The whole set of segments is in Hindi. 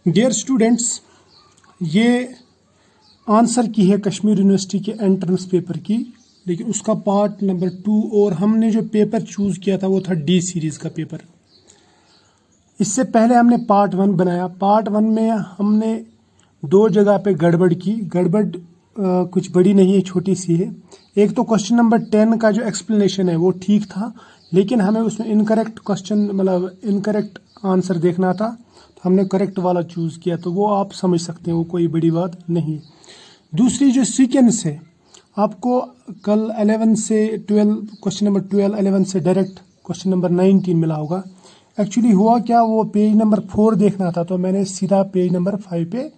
डियर स्टूडेंट्स, ये आंसर की है कश्मीर यूनिवर्सिटी के एंट्रेंस पेपर की, लेकिन उसका पार्ट नंबर 2 और हमने जो पेपर चूज़ किया था वो था डी सीरीज़ का पेपर। इससे पहले हमने पार्ट 1 बनाया। पार्ट 1 में हमने 2 जगह पे गड़बड़ की। गड़बड़ कुछ बड़ी नहीं है, छोटी सी है। एक तो क्वेश्चन नंबर 10 का जो एक्सप्लेनेशन है वो ठीक था, लेकिन हमें उसमें इनकरेक्ट क्वेश्चन मतलब इनकरेक्ट आंसर देखना था, तो हमने करेक्ट वाला चूज़ किया। तो वो आप समझ सकते हैं, वो कोई बड़ी बात नहीं। दूसरी जो सीक्वेंस है, आपको कल 11 से 12 क्वेश्चन नंबर 12 11 से डायरेक्ट क्वेश्चन नंबर 19 मिला होगा। एक्चुअली हुआ क्या, वो पेज नंबर 4 देखना था, तो मैंने सीधा पेज नंबर 5 पे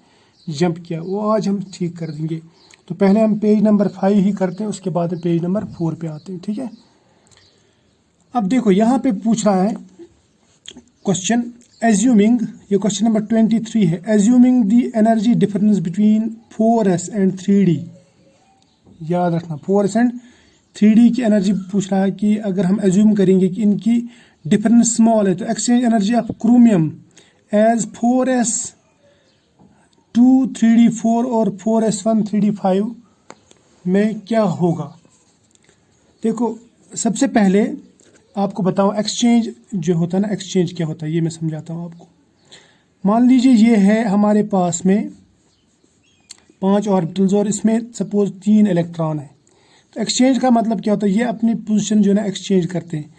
जंप किया। वो आज हम ठीक कर देंगे। तो पहले हम पेज नंबर 5 ही करते हैं, उसके बाद पेज नंबर 4 पे आते हैं, ठीक है। अब देखो यहाँ पे पूछ रहा है क्वेश्चन, एज्यूमिंग, ये क्वेश्चन नंबर 23 है। Assuming the energy difference between 4s and 3d। याद रखना 4s एंड 3d की एनर्जी पूछ रहा है कि अगर हम एज्यूम करेंगे कि इनकी डिफरेंस स्मॉल है, तो exchange energy of chromium as 4s2 3d4 और 4s1 3d5 में क्या होगा। देखो सबसे पहले आपको बताऊं एक्सचेंज जो होता है ना, एक्सचेंज क्या होता है ये मैं समझाता हूं आपको। मान लीजिए ये है हमारे पास में 5 ऑर्बिटल्स और इसमें सपोज 3 इलेक्ट्रॉन है। तो एक्सचेंज का मतलब क्या होता है, ये अपनी पोजीशन जो है ना एक्सचेंज करते हैं।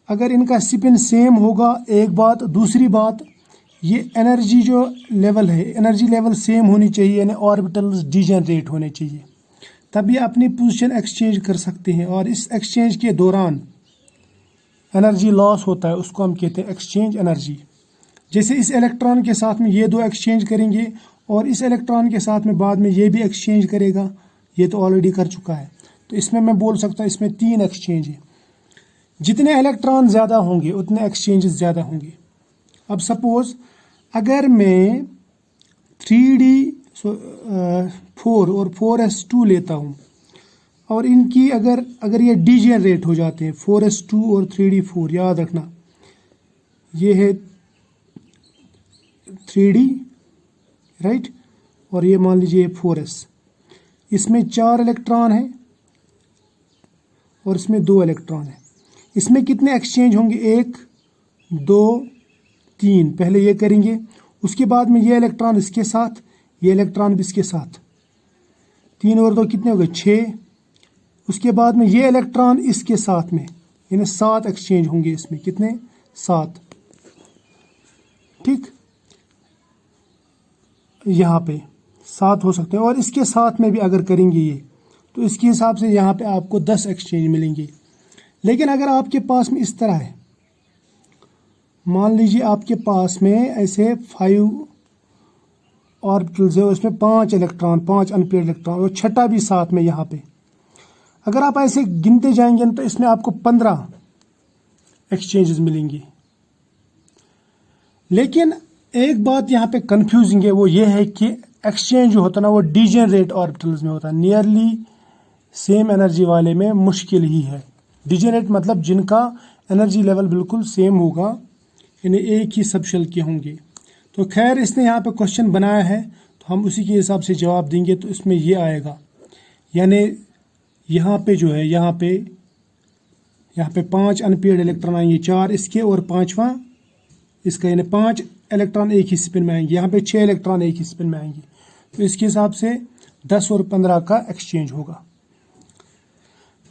अगर इनका स्पिन सेम होगा, एक बात। दूसरी बात, ये एनर्जी जो लेवल है, एनर्जी लेवल सेम होनी चाहिए, यानी ऑर्बिटल्स डिजेनरेट होने चाहिए, तब ये अपनी पोजीशन एक्सचेंज कर सकते हैं। और इस एक्सचेंज के दौरान एनर्जी लॉस होता है, उसको हम कहते हैं एक्सचेंज एनर्जी। जैसे इस इलेक्ट्रॉन के साथ में ये 2 एक्सचेंज करेंगे और इस इलेक्ट्रॉन के साथ में बाद में ये भी एक्सचेंज करेगा, ये तो ऑलरेडी कर चुका है। तो इसमें मैं बोल सकता हूँ इसमें 3 एक्सचेंज है। जितने इलेक्ट्रॉन ज़्यादा होंगे उतने एक्सचेंजेस ज़्यादा होंगे। अब सपोज अगर मैं 3d4 और 4s2 लेता हूँ और इनकी अगर ये डिजेनरेट हो जाते हैं 4s2 और 3d4, याद रखना ये है 3d राइट, और ये मान लीजिए 4s। इसमें 4 इलेक्ट्रॉन है और इसमें 2 इलेक्ट्रॉन है। इसमें कितने एक्सचेंज होंगे, 1 2 3। पहले ये करेंगे, उसके बाद में ये इलेक्ट्रॉन इसके साथ, ये इलेक्ट्रॉन भी इसके साथ, 3 और 2 कितने हो गए, 6। उसके बाद में ये इलेक्ट्रॉन इसके साथ में, यानी 7 एक्सचेंज होंगे इसमें। कितने, 7। ठीक, यहाँ पे 7 हो सकते हैं। और इसके साथ में भी अगर करेंगे ये, तो इसके हिसाब से यहाँ पे आपको 10 एक्सचेंज मिलेंगे। लेकिन अगर आपके पास में इस तरह है, मान लीजिए आपके पास में ऐसे 5 ऑर्बिटल्स है, उसमें 5 इलेक्ट्रॉन, 5 अनपेयर्ड इलेक्ट्रॉन और छठा भी साथ में यहाँ पे। अगर आप ऐसे गिनते जाएंगे तो इसमें आपको 15 एक्सचेंजेस मिलेंगे। लेकिन एक बात यहाँ पे कंफ्यूजिंग है, वो ये है कि एक्सचेंज जो होता है ना वो डिजेनरेट ऑर्बिटल्स में होता है, नियरली सेम एनर्जी वाले में मुश्किल ही है। डिजेनरेट मतलब जिनका एनर्जी लेवल बिल्कुल सेम होगा, यानी एक ही सबशेल के होंगे। तो खैर इसने यहाँ पे क्वेश्चन बनाया है, तो हम उसी के हिसाब से जवाब देंगे। तो इसमें ये आएगा, यानी यहाँ पे जो है, यहाँ पे 5 अनपेयर्ड इलेक्ट्रॉन आएंगे, 4 इसके और 5वां इसका, यानी 5 इलेक्ट्रॉन एक ही स्पिन में आएंगे। यहाँ पे 6 इलेक्ट्रॉन एक ही स्पिन में आएंगे। तो इसके हिसाब से 10 और 15 का एक्सचेंज होगा।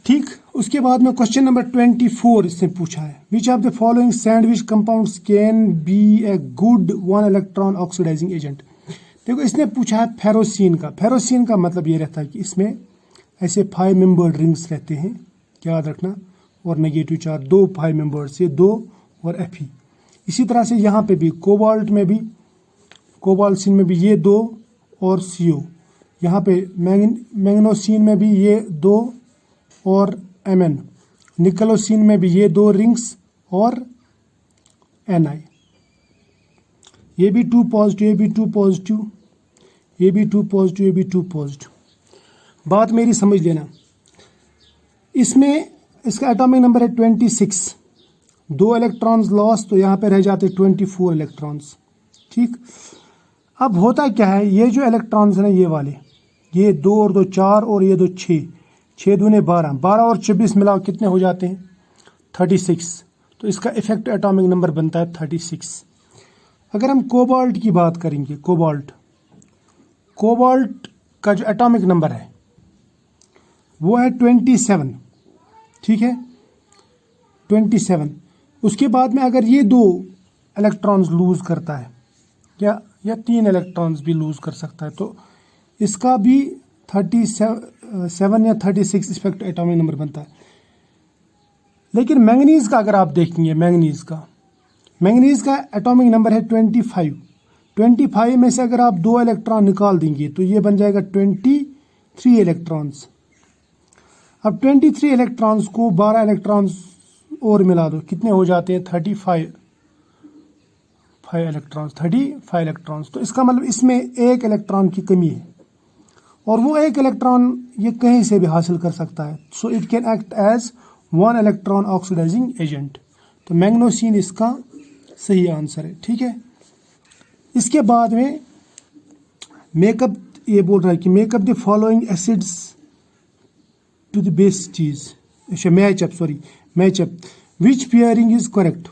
ठीक, उसके बाद में क्वेश्चन नंबर 24 इसने पूछा है, which of the following sandwich compounds can be a good 1 electron oxidising agent. देखो इसने पूछा है फेरोसिन का। फेरोसिन का मतलब ये रहता है कि इसमें ऐसे 5 मेंबर्ड रिंग्स रहते हैं, याद रखना, और नेगेटिव चार्ज 2 5 मेंबर्ड से 2 और Fe। इसी तरह से यहाँ पे भी कोबाल्ट में भी, कोबाल्सिन में भी ये 2 और CO। यहाँ पे मैग्नीशियम में भी ये 2 और Mn। निकलोसिन में भी ये 2 रिंग्स और Ni। ये भी 2 पॉजिटिव, ये भी 2 पॉजिटिव, ये भी 2 पॉजिटिव, ये भी 2 पॉजिटिव। बात मेरी समझ लेना, इसमें इसका एटॉमिक नंबर है 26। 2 इलेक्ट्रॉन्स लॉस, तो यहाँ पे रह जाते 24 इलेक्ट्रॉन्स। ठीक, अब होता क्या है, ये जो इलेक्ट्रॉन्स हैं ये वाले, ये 2 और 2 4 और ये 2 6, 6 दूने 12, 12 और 24 मिलाओ कितने हो जाते हैं 36। तो इसका इफेक्ट एटॉमिक नंबर बनता है 36। अगर हम कोबाल्ट की बात करेंगे, कोबाल्ट का जो एटॉमिक नंबर है वो है 27, ठीक है 27। उसके बाद में अगर ये 2 इलेक्ट्रॉन्स लूज करता है या 3 इलेक्ट्रॉन्स भी लूज कर सकता है, तो इसका भी 37 या 36 इफेक्ट एटॉमिक नंबर बनता है। लेकिन मैंगनीज का अगर आप देखेंगे, मैंगनीज का एटॉमिक नंबर है 25। 25 में से अगर आप 2 इलेक्ट्रॉन निकाल देंगे तो ये बन जाएगा 23 इलेक्ट्रॉन्स। अब 23 इलेक्ट्रॉन्स को 12 इलेक्ट्रॉन्स और मिला दो, कितने हो जाते हैं 35 इलेक्ट्रॉन्स। तो इसका मतलब इसमें 1 इलेक्ट्रॉन की कमी है, और वो 1 इलेक्ट्रॉन ये कहीं से भी हासिल कर सकता है। So it can act as 1 electron oxidising agent. तो मैग्नीशियम इसका सही आंसर है, ठीक है। इसके बाद में मेकअप, ये बोल रहा है कि make up the following acids to the basicities, अच्छा match up which pairing is correct.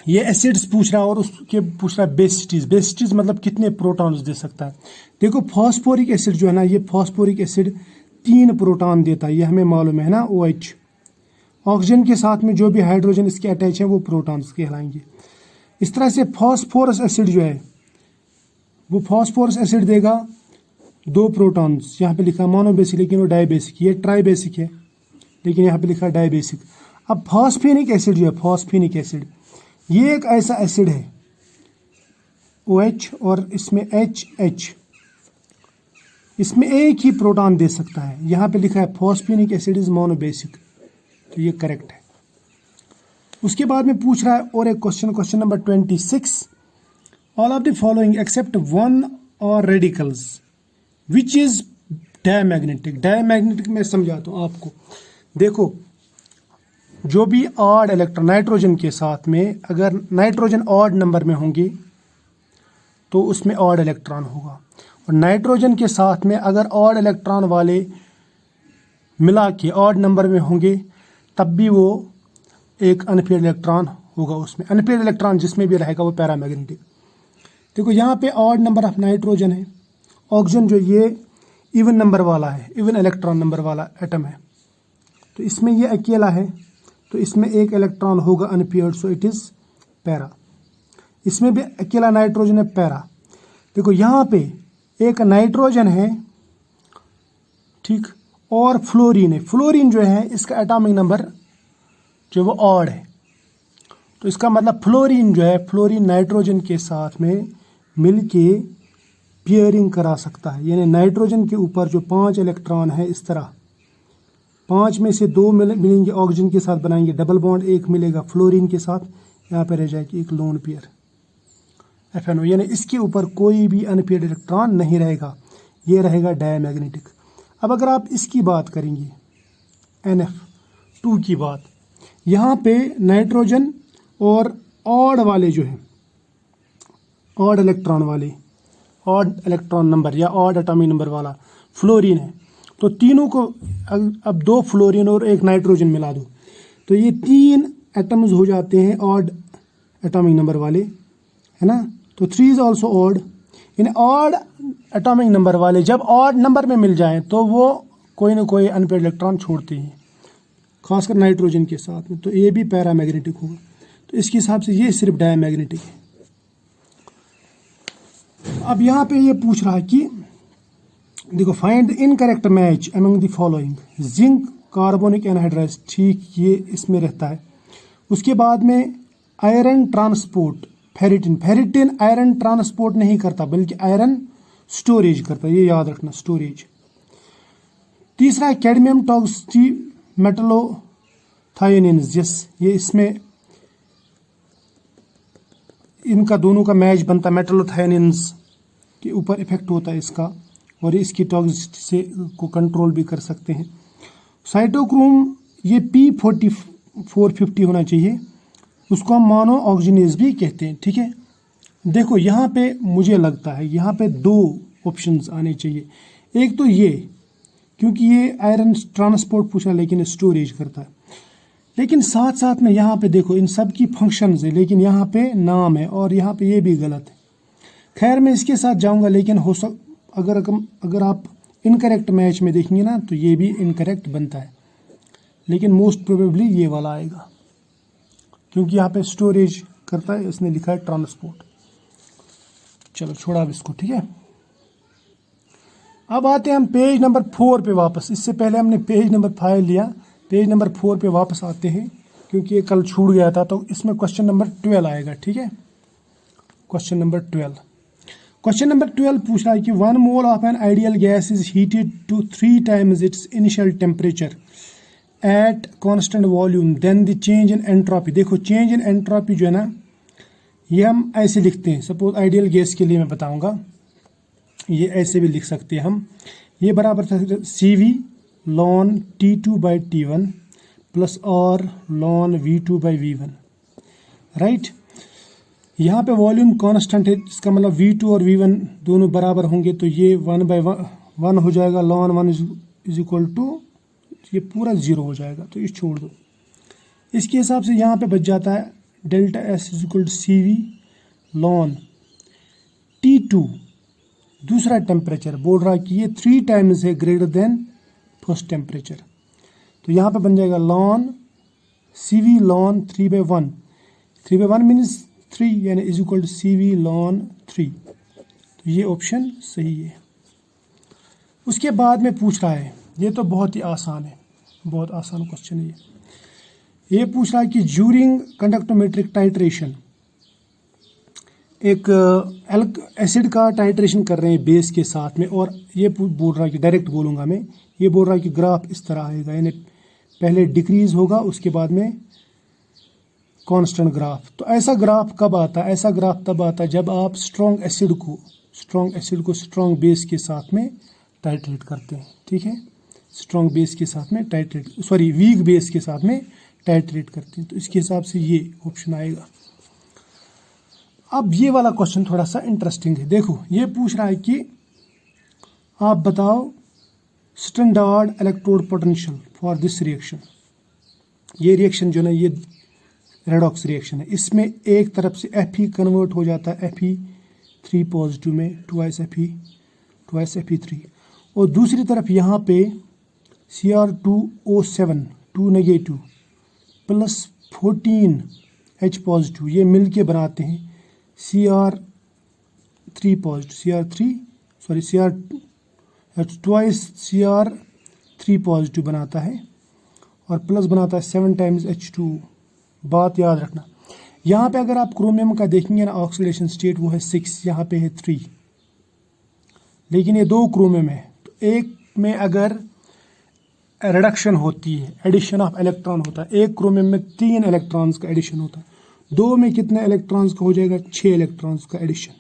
ये एसिड्स पूछ रहा है और उसके पूछ रहा है बेसिटीज मतलब कितने प्रोटॉन्स दे सकता है। देखो फॉस्फोरिक एसिड जो है ना, ये फॉस्फोरिक एसिड 3 प्रोटॉन देता है, ये हमें मालूम है ना OH। ऑक्सीजन के साथ में जो भी हाइड्रोजन इसके अटैच है वो प्रोटॉन्स कहलाएंगे। इस तरह से फॉस्फोरस एसिड जो है वो फॉस्फोरस एसिड देगा 2 प्रोटॉन्स, यहाँ पे लिखा मोनोबेसिक लेकिन वो डाइबेसिक, ये ट्राइबेसिक है लेकिन यहाँ पे लिखा डाइबेसिक। अब फॉस्फेनिक एसिड जो है, फॉस्फेनिक एसिड ये एक ऐसा एसिड है OH और इसमें HH, इसमें एक ही प्रोटॉन दे सकता है। यहाँ पे लिखा है फॉस्फेनिक एसिड इज मोनोबेसिक, तो ये करेक्ट है। उसके बाद में पूछ रहा है और एक question number 26, all of the following except 1 और radicals which is diamagnetic. Diamagnetic मैं समझाता हूँ आपको। देखो जो भी ऑड इलेक्ट्रॉन नाइट्रोजन के साथ में, अगर नाइट्रोजन ऑड नंबर में होंगे तो उसमें ऑड इलेक्ट्रॉन होगा, और नाइट्रोजन के साथ में अगर ऑड इलेक्ट्रॉन वाले मिला के ऑड नंबर में होंगे तब भी वो एक अनपेयर्ड इलेक्ट्रॉन होगा उसमें। अनपेयर्ड इलेक्ट्रॉन जिसमें भी रहेगा वो पैरामैग्नेटिक। देखो यहाँ पे ऑड नंबर ऑफ नाइट्रोजन है, ऑक्सीजन जो ये इवन नंबर वाला है, इवन इलेक्ट्रॉन नंबर वाला एटम है, तो इसमें ये अकेला है तो इसमें 1 इलेक्ट्रॉन होगा unpaired, so it is para. इसमें भी अकेला नाइट्रोजन है, पैरा। देखो यहाँ पे एक नाइट्रोजन है, ठीक, और फ्लोरीन है। फ्लोरीन जो है इसका एटॉमिक नंबर जो वो ऑड है, तो इसका मतलब फ्लोरीन जो है, फ्लोरीन नाइट्रोजन के साथ में मिलके पेयरिंग करा सकता है। यानी नाइट्रोजन के ऊपर जो 5 इलेक्ट्रॉन है, इस तरह 5 में से 2 मिलेंगे ऑक्सीजन के साथ, बनाएंगे डबल बॉन्ड, 1 मिलेगा फ्लोरीन के साथ, यहाँ पे रह जाएगी एक लोन पेयर FNO, यानी इसके ऊपर कोई भी अनपेयर्ड इलेक्ट्रॉन नहीं रहेगा, ये रहेगा डायमैग्नेटिक। अब अगर आप इसकी बात करेंगे NF2 की बात, यहाँ पे नाइट्रोजन और ऑड वाले जो है, ऑड इलेक्ट्रॉन वाले, ऑड इलेक्ट्रॉन नंबर या ऑड एटॉमिक नंबर वाला फ्लोरीन है, तो तीनों को अब 2 फ्लोरीन और 1 नाइट्रोजन मिला दो तो ये 3 एटम्स हो जाते हैं ऑड एटॉमिक नंबर वाले, है ना। तो 3 इज ऑल्सो ऑड। यानी ऑड एटॉमिक नंबर वाले जब ऑड नंबर में मिल जाएं तो वो कोई ना कोई अनपेयर्ड इलेक्ट्रॉन छोड़ते हैं, खासकर नाइट्रोजन के साथ में, तो ये भी पैरामैग्नेटिक होगा। तो इसके हिसाब से ये सिर्फ डायमैग्नेटिक है। अब यहाँ पे ये पूछ रहा है कि देखो find incorrect match among the following, zinc carbonic anhydride, ठीक, ये इसमें रहता है। उसके बाद में iron transport, ferritin iron transport नहीं करता बल्कि आयरन स्टोरेज करता है, ये याद रखना, स्टोरेज। तीसरा है कैडमियम टॉक्सी मेटलोथायोनिन्स, यस, ये इसमें इनका दोनों का मैच बनता है, मेटलोथायोनिन्स के ऊपर इफेक्ट होता है इसका, और इसकी टॉक्सिसिटी से को कंट्रोल भी कर सकते हैं। साइटोक्रोम ये P4450 होना चाहिए, उसको हम मोनो ऑक्सीजनेज भी कहते हैं, ठीक है। देखो यहाँ पे मुझे लगता है यहाँ पे दो ऑप्शंस आने चाहिए। एक तो ये, क्योंकि ये आयरन ट्रांसपोर्ट पूछा लेकिन स्टोरेज करता है, लेकिन साथ साथ में यहाँ पे देखो इन सब की फंक्शंस है, लेकिन यहाँ पे नाम है और यहाँ पे ये भी गलत है। खैर मैं इसके साथ जाऊंगा, लेकिन अगर आप इनकरेक्ट मैच में देखेंगे ना तो ये भी इनकरेक्ट बनता है, लेकिन मोस्ट प्रोबेबली ये वाला आएगा, क्योंकि यहाँ पे स्टोरेज करता है, इसने लिखा है ट्रांसपोर्ट। चलो छोड़ा अब इसको, ठीक है। अब आते हैं हम पेज नंबर 4 पे वापस। इससे पहले हमने पेज नंबर 5 लिया, पेज नंबर 4 पे वापस आते हैं, क्योंकि ये कल छूट गया था। तो इसमें क्वेश्चन नंबर 12 आएगा, ठीक है। क्वेश्चन नंबर 12 पूछ रहा है कि 1 mole of an ideal gas is heated to 3 times its initial temperature at constant volume, then the change in entropy. देखो चेंज इन एंट्रोपी जो है ना, ये हम ऐसे लिखते हैं। सपोज आइडियल गैस के लिए मैं बताऊंगा, ये ऐसे भी लिख सकते हैं हम। ये बराबर था CV ln T2/T1 प्लस और ln V2/V1, राइट। यहाँ पे वॉल्यूम कांस्टेंट है, इसका मतलब V2 और V1 दोनों बराबर होंगे, तो ये 1/1 हो जाएगा। ln 1 इज इक्वल टू, ये पूरा 0 हो जाएगा, तो ये छोड़ दो। इसके हिसाब से यहाँ पे बच जाता है delta S is equal to CV ln T2, दूसरा टेम्परेचर बोल रहा है कि ये 3 times है ग्रेटर देन फर्स्ट टेम्परेचर, तो यहाँ पे बन जाएगा ln CV ln 3/1। 3/1 मीन्स 3, यानी is equal to CV ln 3। तो ये ऑप्शन सही है। उसके बाद में पूछ रहा है, ये तो बहुत ही आसान है, बहुत आसान क्वेश्चन है ये पूछ रहा है कि ज्यूरिंग कंडक्टोमेट्रिक टाइट्रेशन, एक एसिड का टाइट्रेशन कर रहे हैं बेस के साथ में, और ये बोल रहा है कि डायरेक्ट बोलूँगा मैं, ये बोल रहा है कि ग्राफ इस तरह आएगा, यानी पहले डिक्रीज होगा, उसके बाद में कांस्टेंट ग्राफ। तो ऐसा ग्राफ कब आता है? ऐसा ग्राफ तब आता है जब आप स्ट्रॉन्ग एसिड को स्ट्रॉन्ग बेस के साथ में टाइट्रेट करते हैं, ठीक है। स्ट्रॉन्ग बेस के साथ में वीक बेस के साथ में टाइट्रेट करते हैं, तो इसके हिसाब से ये ऑप्शन आएगा। अब ये वाला क्वेश्चन थोड़ा सा इंटरेस्टिंग है। देखो ये पूछ रहा है कि आप बताओ standard electrode potential for this reaction. ये रिएक्शन जो है ये रेडॉक्स रिएक्शन है, इसमें एक तरफ से Fe कन्वर्ट हो जाता है Fe3 पॉजिटिव में, ट्वाइस Fe3, और दूसरी तरफ यहाँ पे Cr2O7 2 negative plus 14H positive, ये मिलके बनाते हैं Cr3 positive, twice Cr3 positive बनाता है, और प्लस बनाता है 7 times H2। बात याद रखना, यहाँ पे अगर आप क्रोमियम का देखेंगे ना ऑक्सीडेशन स्टेट वो है 6, यहाँ पे है 3, लेकिन ये 2 क्रोमियम है, तो एक में अगर रिडक्शन होती है, एडिशन ऑफ इलेक्ट्रॉन होता है, एक क्रोमियम में 3 इलेक्ट्रॉन्स का एडिशन होता है, 2 में कितने इलेक्ट्रॉन्स का हो जाएगा? 6 इलेक्ट्रॉन्स का एडिशन।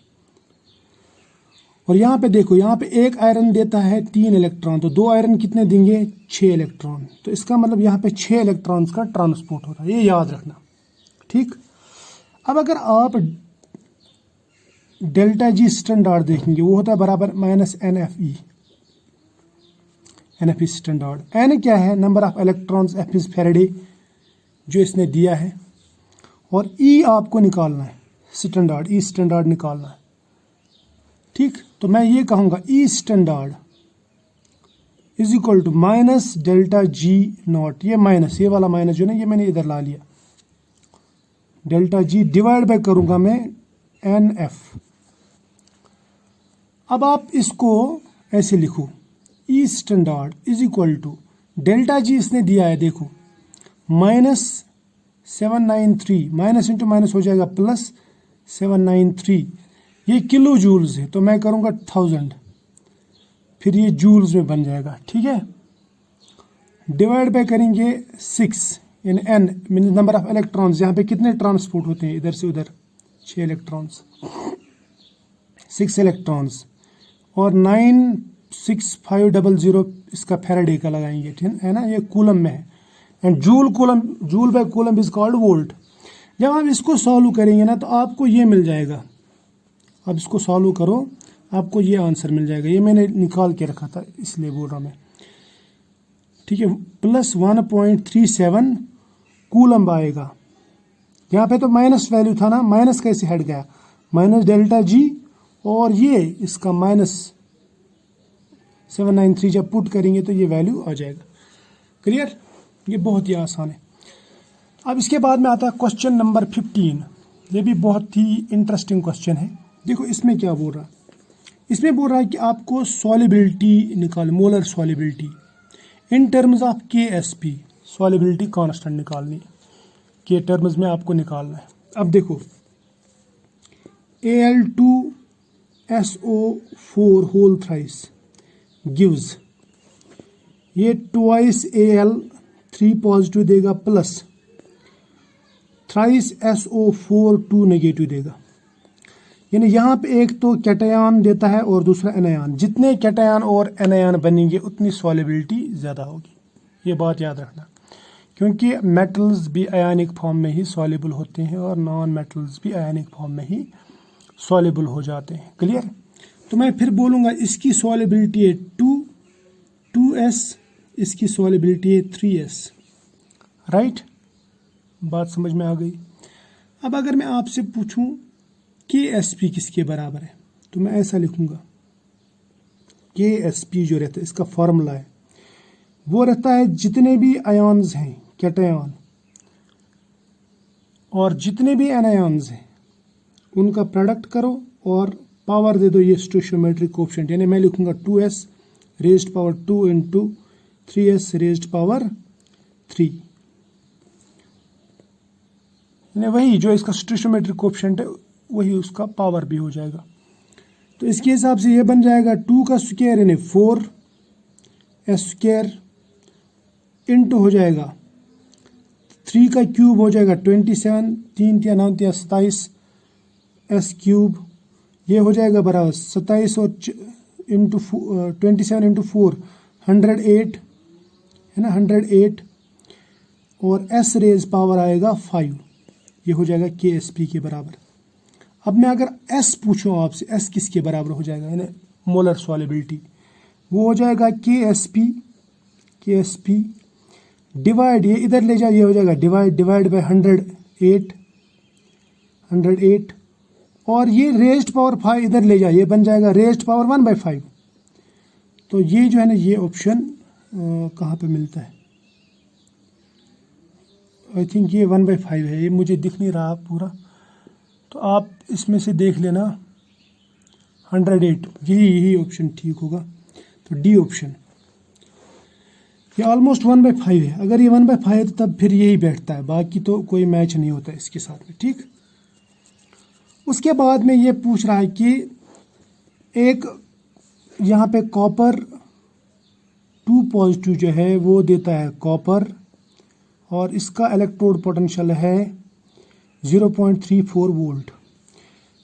और यहाँ पे देखो, यहाँ पे एक आयरन देता है 3 इलेक्ट्रॉन, तो 2 आयरन कितने देंगे? 6 इलेक्ट्रॉन, तो इसका मतलब यहाँ पे 6 इलेक्ट्रॉन्स का ट्रांसपोर्ट होता है, ये याद रखना, ठीक। अब अगर आप डेल्टा G स्टैंडर्ड देखेंगे, वो होता है बराबर -NFE स्टैंडर्ड। N क्या है? Number of electrons, F is Faraday जो इसने दिया है, और E आपको निकालना है, स्टैंडर्ड, E स्टैंडर्ड निकालना है, ठीक। तो मैं ये कहूँगा E standard is equal to minus delta G naught, ये माइनस, ये वाला माइनस जो ना, ये मैंने इधर ला लिया, डेल्टा G डिवाइड बाय करूँगा मैं NF। अब आप इसको ऐसे लिखो, E standard is equal to delta G इसने दिया है, देखो -793, माइनस इंटू माइनस हो जाएगा प्लस 793, ये किलो जूल्स है, तो मैं करूँगा 1000, फिर ये जूल्स में बन जाएगा, ठीक है। डिवाइड बाय करेंगे 6, यानी N mean number of electrons, यहाँ पे कितने ट्रांसपोर्ट होते हैं इधर से उधर? 6 इलेक्ट्रॉन्स, 6 इलेक्ट्रॉन्स, और 96500 इसका फैराडे का लगाएंगे, ठीक है ना, ये कूलम में है, and joule by coulomb is called volt. जब आप इसको सॉल्व करेंगे ना तो आपको ये मिल जाएगा, अब इसको सॉल्व करो, आपको ये आंसर मिल जाएगा। ये मैंने निकाल के रखा था इसलिए बोल रहा मैं, ठीक है। प्लस 1.37 कूलम्ब आएगा। यहाँ पे तो माइनस वैल्यू था ना, माइनस कैसे हट गया, माइनस डेल्टा जी, और ये इसका -793 जब पुट करेंगे तो ये वैल्यू आ जाएगा। क्लियर, ये बहुत ही आसान है। अब इसके बाद में आता है क्वेश्चन नंबर 15। ये भी बहुत ही इंटरेस्टिंग क्वेश्चन है। देखो इसमें क्या बोल रहा है, इसमें बोल रहा है कि आपको सॉलिबिलिटी निकाल, molar solubility in terms of KSP, solubility constant निकालनी के टर्म्स में आपको निकालना है। अब देखो Al2SO4 होल थ्राइस गिव्स, ये ट्वाइस Al3 पॉजिटिव देगा प्लस थ्राइस SO4 2 नेगेटिव देगा। यानी यहाँ पे एक तो कैटायन देता है और दूसरा एनायन। जितने कैटायन और एनायन बनेंगे उतनी सॉलिबिलिटी ज़्यादा होगी, ये बात याद रखना, क्योंकि मेटल्स भी आयनिक फॉर्म में ही सॉल्युबल होते हैं और नॉन मेटल्स भी आयनिक फॉर्म में ही सॉल्युबल हो जाते हैं। क्लियर, तो मैं फिर बोलूँगा इसकी सॉल्युबिलिटी है 2s, इसकी सॉल्युबिलिटी है 3s। राइट, बात समझ में आ गई। अब अगर मैं आपसे पूछूं KSP किसके बराबर है, तो मैं ऐसा लिखूंगा, KSP जो रहता है इसका फॉर्मूला है, वो रहता है जितने भी आयन्स हैं कैटायन और जितने भी एनायन्स हैं उनका प्रोडक्ट करो और पावर दे दो ये स्टोइचियोमेट्रिक कोएफिशिएंट। यानी मैं लिखूंगा 2s raised power 2 into 3s raised power 3, यानी वही जो इसका स्टोइचियोमेट्रिक कोएफिशिएंट है वही उसका पावर भी हो जाएगा। तो इसके हिसाब से ये बन जाएगा 2 का स्क्वायर यानी 4s स्क्वायर इंटू हो जाएगा 3 का क्यूब हो जाएगा 27, 3 या 9 या 27 s क्यूब, ये हो जाएगा बराबर 27 और इंटू 27 इंटू 4 108 है ना, 108 और s रेज पावर आएगा 5, ये हो जाएगा KSP के बराबर। अब मैं अगर S पूछूं आपसे, S किसके बराबर हो जाएगा, यानी मोलर सॉलिबिलिटी, वो हो जाएगा KSP डिवाइड, ये इधर ले जाए, ये हो जाएगा डिवाइड बाय 108 और ये रेज्ड पावर 5 इधर ले जाए, ये बन जाएगा रेज्ड पावर 1/5। तो ये जो है ना, ये ऑप्शन कहाँ पे मिलता है, आई थिंक ये 1/5 है, ये मुझे दिख नहीं रहा पूरा, तो आप इसमें से देख लेना 108, यही ऑप्शन ठीक होगा। तो डी ऑप्शन, ये ऑलमोस्ट 1/5 है। अगर ये 1/5 है तो तब फिर यही बैठता है, बाकी तो कोई मैच नहीं होता इसके साथ में। ठीक, उसके बाद में ये पूछ रहा है कि एक यहाँ पे कॉपर 2 पॉजिटिव जो है वो देता है कॉपर, और इसका इलेक्ट्रोड पोटेंशियल है 0.34 वोल्ट।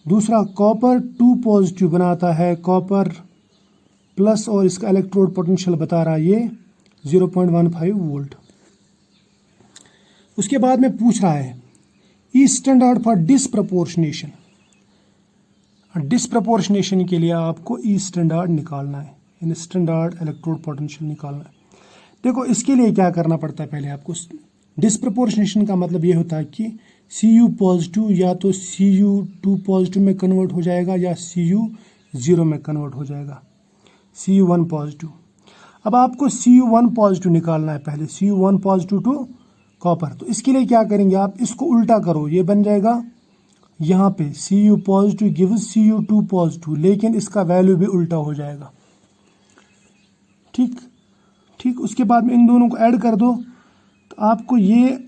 दूसरा कॉपर 2 पॉजिटिव बनाता है कॉपर प्लस, और इसका इलेक्ट्रोड पोटेंशियल बता रहा है ये 0.15 वोल्ट। उसके बाद में पूछ रहा है ई स्टैंडर्ड फॉर डिसप्रपोर्शनेशन। डिसप्रपोर्शनेशन के लिए आपको ई स्टैंडर्ड निकालना है, यानी स्टैंडर्ड इलेक्ट्रोड पोटेंशियल निकालना है। देखो इसके लिए क्या करना पड़ता है, पहले आपको डिसप्रपोर्शनेशन का मतलब ये होता है कि Cu पॉजिटिव या तो Cu2 पॉजिटिव में कन्वर्ट हो जाएगा या Cu0 में कन्वर्ट हो जाएगा, Cu1 पॉजिटिव। अब आपको Cu1 पॉजिटिव निकालना है पहले, Cu1 पॉजिटिव टू कॉपर। तो इसके लिए क्या करेंगे, आप इसको उल्टा करो, ये बन जाएगा यहाँ पे Cu positive gives Cu2 positive, लेकिन इसका वैल्यू भी उल्टा हो जाएगा। ठीक, उसके बाद में इन दोनों को ऐड कर दो, तो आपको ये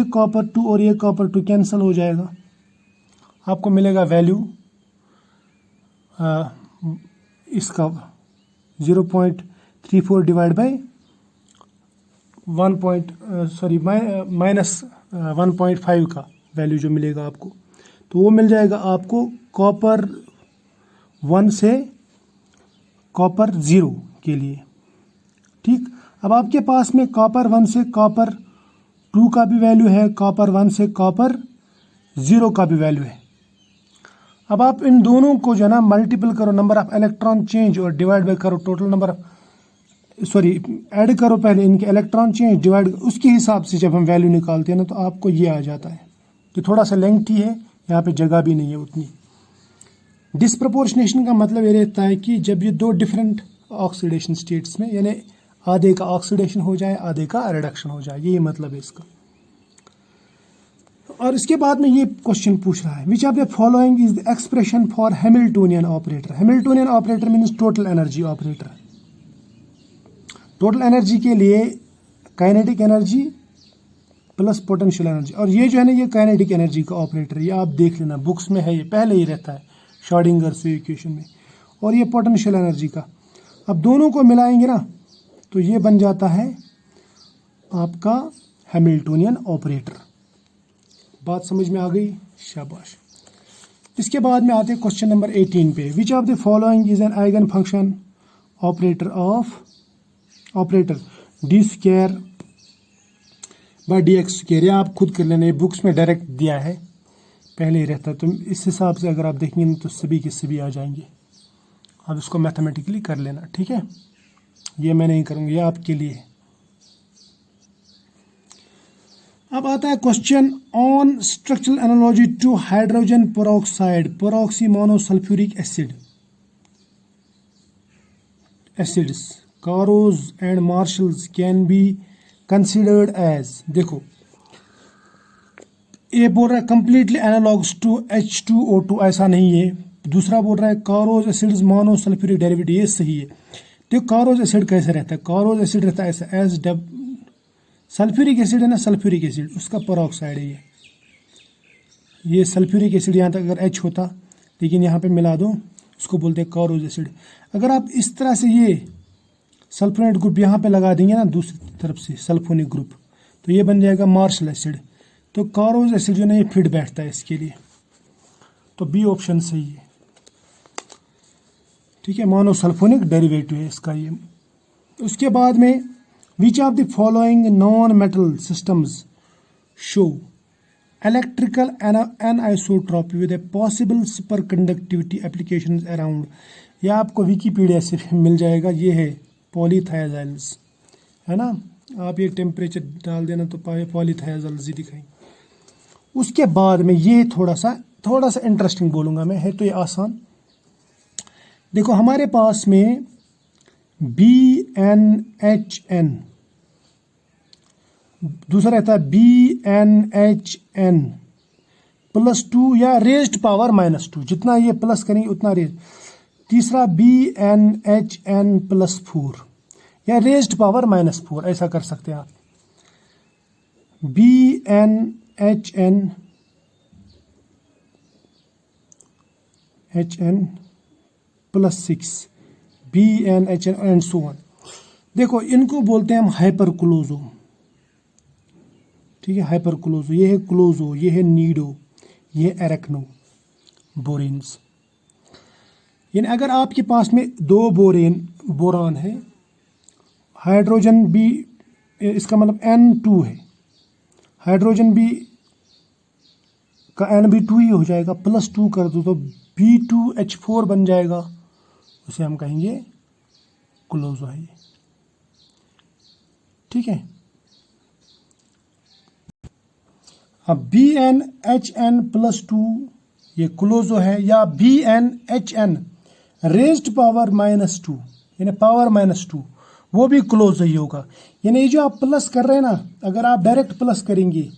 कॉपर 2 और ये कॉपर 2 कैंसिल हो जाएगा, आपको मिलेगा वैल्यू इसका 0.34 डिवाइड बाई -1.5 का वैल्यू जो मिलेगा आपको, तो वो मिल जाएगा आपको कॉपर 1 से कॉपर 0 के लिए। ठीक, अब आपके पास में कॉपर 1 से कॉपर 2 का भी वैल्यू है, कॉपर 1 से कॉपर 0 का भी वैल्यू है। अब आप इन दोनों को जो है ना मल्टीपल करो नंबर ऑफ इलेक्ट्रॉन चेंज और डिवाइड बाय करो total number of, sorry add करो पहले इनके इलेक्ट्रॉन चेंज डिवाइड, उसके हिसाब से जब हम वैल्यू निकालते हैं ना तो आपको ये आ जाता है। तो थोड़ा सा लेंथी है, यहाँ पे जगह भी नहीं है उतनी। डिस्प्रपोर्शनेशन का मतलब ये रहता है कि जब ये दो डिफरेंट ऑक्सीडेशन स्टेट्स में, यानी आधे का ऑक्सीडेशन हो जाए आधे का रिडक्शन हो जाए, यही मतलब है इसका। और इसके बाद में ये क्वेश्चन पूछ रहा है which of the following is the expression for Hamiltonian operator. Hamiltonian operator means total energy operator. Total energy के लिए kinetic energy plus potential energy, और ये जो है ना ये काइनेटिक एनर्जी का ऑपरेटर, ये आप देख लेना बुक्स में है, ये पहले ही रहता है श्रोडिंगर्स इक्वेशन में। और ये पोटेंशियल एनर्जी का, अब दोनों को मिलाएंगे ना तो ये बन जाता है आपका हैमिल्टोनियन ऑपरेटर। बात समझ में आ गई, शाबाश। इसके बाद में आते हैं क्वेश्चन नंबर 18 पे। विच of the following is an eigen function operator of operator D square by D x square. या आप खुद कर लेना, बुक्स में डायरेक्ट दिया है, पहले ही रहता है, तो इस हिसाब से अगर आप देखेंगे तो सभी के सभी आ जाएंगे। आप इसको मैथमेटिकली कर लेना, ठीक है, ये मैं नहीं करूँगा, ये आपके लिए। अब आता है question on structural analogy to hydrogen peroxide peroxy monosulphuric acid acids Caro's and Marshall's can be considered as. देखो ये बोल रहा है कंप्लीटली एनालॉग्स टू H2O2, ऐसा नहीं है। दूसरा बोल रहा है कारोज एसिड्स मोनोसल्फ्यूरिक डेरिवेटिव, ये सही है। देखो कारोज एसिड कैसे रहता है, कारोज एसिड रहता है ऐसा एस डब, सल्फ्यूरिक एसिड है ना, सल्फ्यूरिक एसिड उसका पेरोक्साइड है ये सल्फ्यूरिक एसिड, यहाँ तक अगर H होता लेकिन यहाँ पे मिला दो, उसको बोलते हैं कारोज एसिड। अगर आप इस तरह से ये सल्फोनेट ग्रुप यहाँ पे लगा देंगे ना दूसरी तरफ से सल्फोनिक ग्रुप, तो ये बन जाएगा मार्शल एसिड। तो कारोज एसिड जो है ये फिट बैठता है इसके लिए, तो बी ऑप्शन सही है, ठीक है, मोनोसल्फोनिक डेरिवेटिव है इसका ये। उसके बाद में which of the following non metal systems show electrical anisotropy with a possible super conductivity application around. यह आपको विकीपीडिया से मिल जाएगा, ये है पॉलीथायाजाइल्स, है ना, आप ये टेम्परेचर डाल देना तो पॉलीथायाजाइल्स ही दिखाएंगे। उसके बाद में ये थोड़ा सा इंटरेस्टिंग बोलूँगा मैं, है तो ये आसान। देखो हमारे पास में BnHn, दूसरा रहता है BnHn +2 या रेज्ड पावर -2, जितना ये प्लस करेंगे उतना रेज। तीसरा BnHn +4 या रेज्ड पावर -4, ऐसा कर सकते हैं आप। BnHn +6 BnHn and so on. देखो इनको बोलते हैं हम हाइपरक्लोजो, ठीक है, हाइपरक्लोजो। ये है क्लोजो, ये है नीडो, ये है एरेक्नो बोरेन्स। यानी अगर आपके पास में दो बोरान है, हाइड्रोजन भी, इसका मतलब N2 है, हाइड्रोजन भी का N भी 2 ही हो जाएगा, +2 कर दो तो B2H4 बन जाएगा, उसे हम कहेंगे क्लोजो है, ठीक है। अब BnHn +2 ये क्लोजो है, या BnHn रेज्ड पावर -2 यानी पावर -2, वो भी क्लोज ही होगा। यानी जो आप प्लस कर रहे हैं ना, अगर आप डायरेक्ट प्लस करेंगे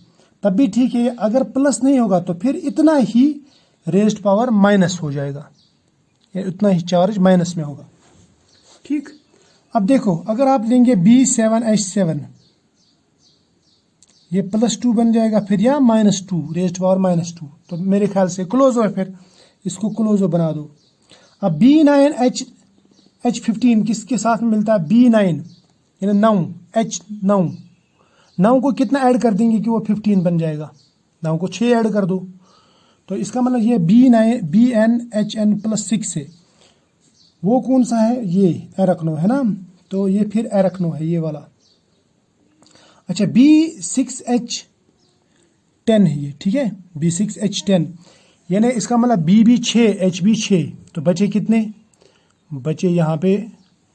तब भी ठीक है, अगर प्लस नहीं होगा तो फिर इतना ही रेज्ड पावर माइनस हो जाएगा, उतना ही चार्ज माइनस में होगा, ठीक। अब देखो अगर आप लेंगे B7H7, ये +2 बन जाएगा फिर, या -2 रेज्ड पावर -2, तो मेरे ख्याल से क्लोजो है, फिर इसको क्लोजो बना दो। अब B9H15 किसके साथ में मिलता है, B9 यानी 9 को कितना ऐड कर देंगे कि वो 15 बन जाएगा, 9 को 6 ऐड कर दो, तो इसका मतलब ये BnHn +6 है, वो कौन सा है, ये एरेक्नो है ना, तो ये फिर एरेक्नो है ये वाला। अच्छा B6H10 है ये, ठीक है, B6H10 यानी इसका मतलब बी भी 6, एच भी 6, तो बचे कितने? बचे यहाँ पे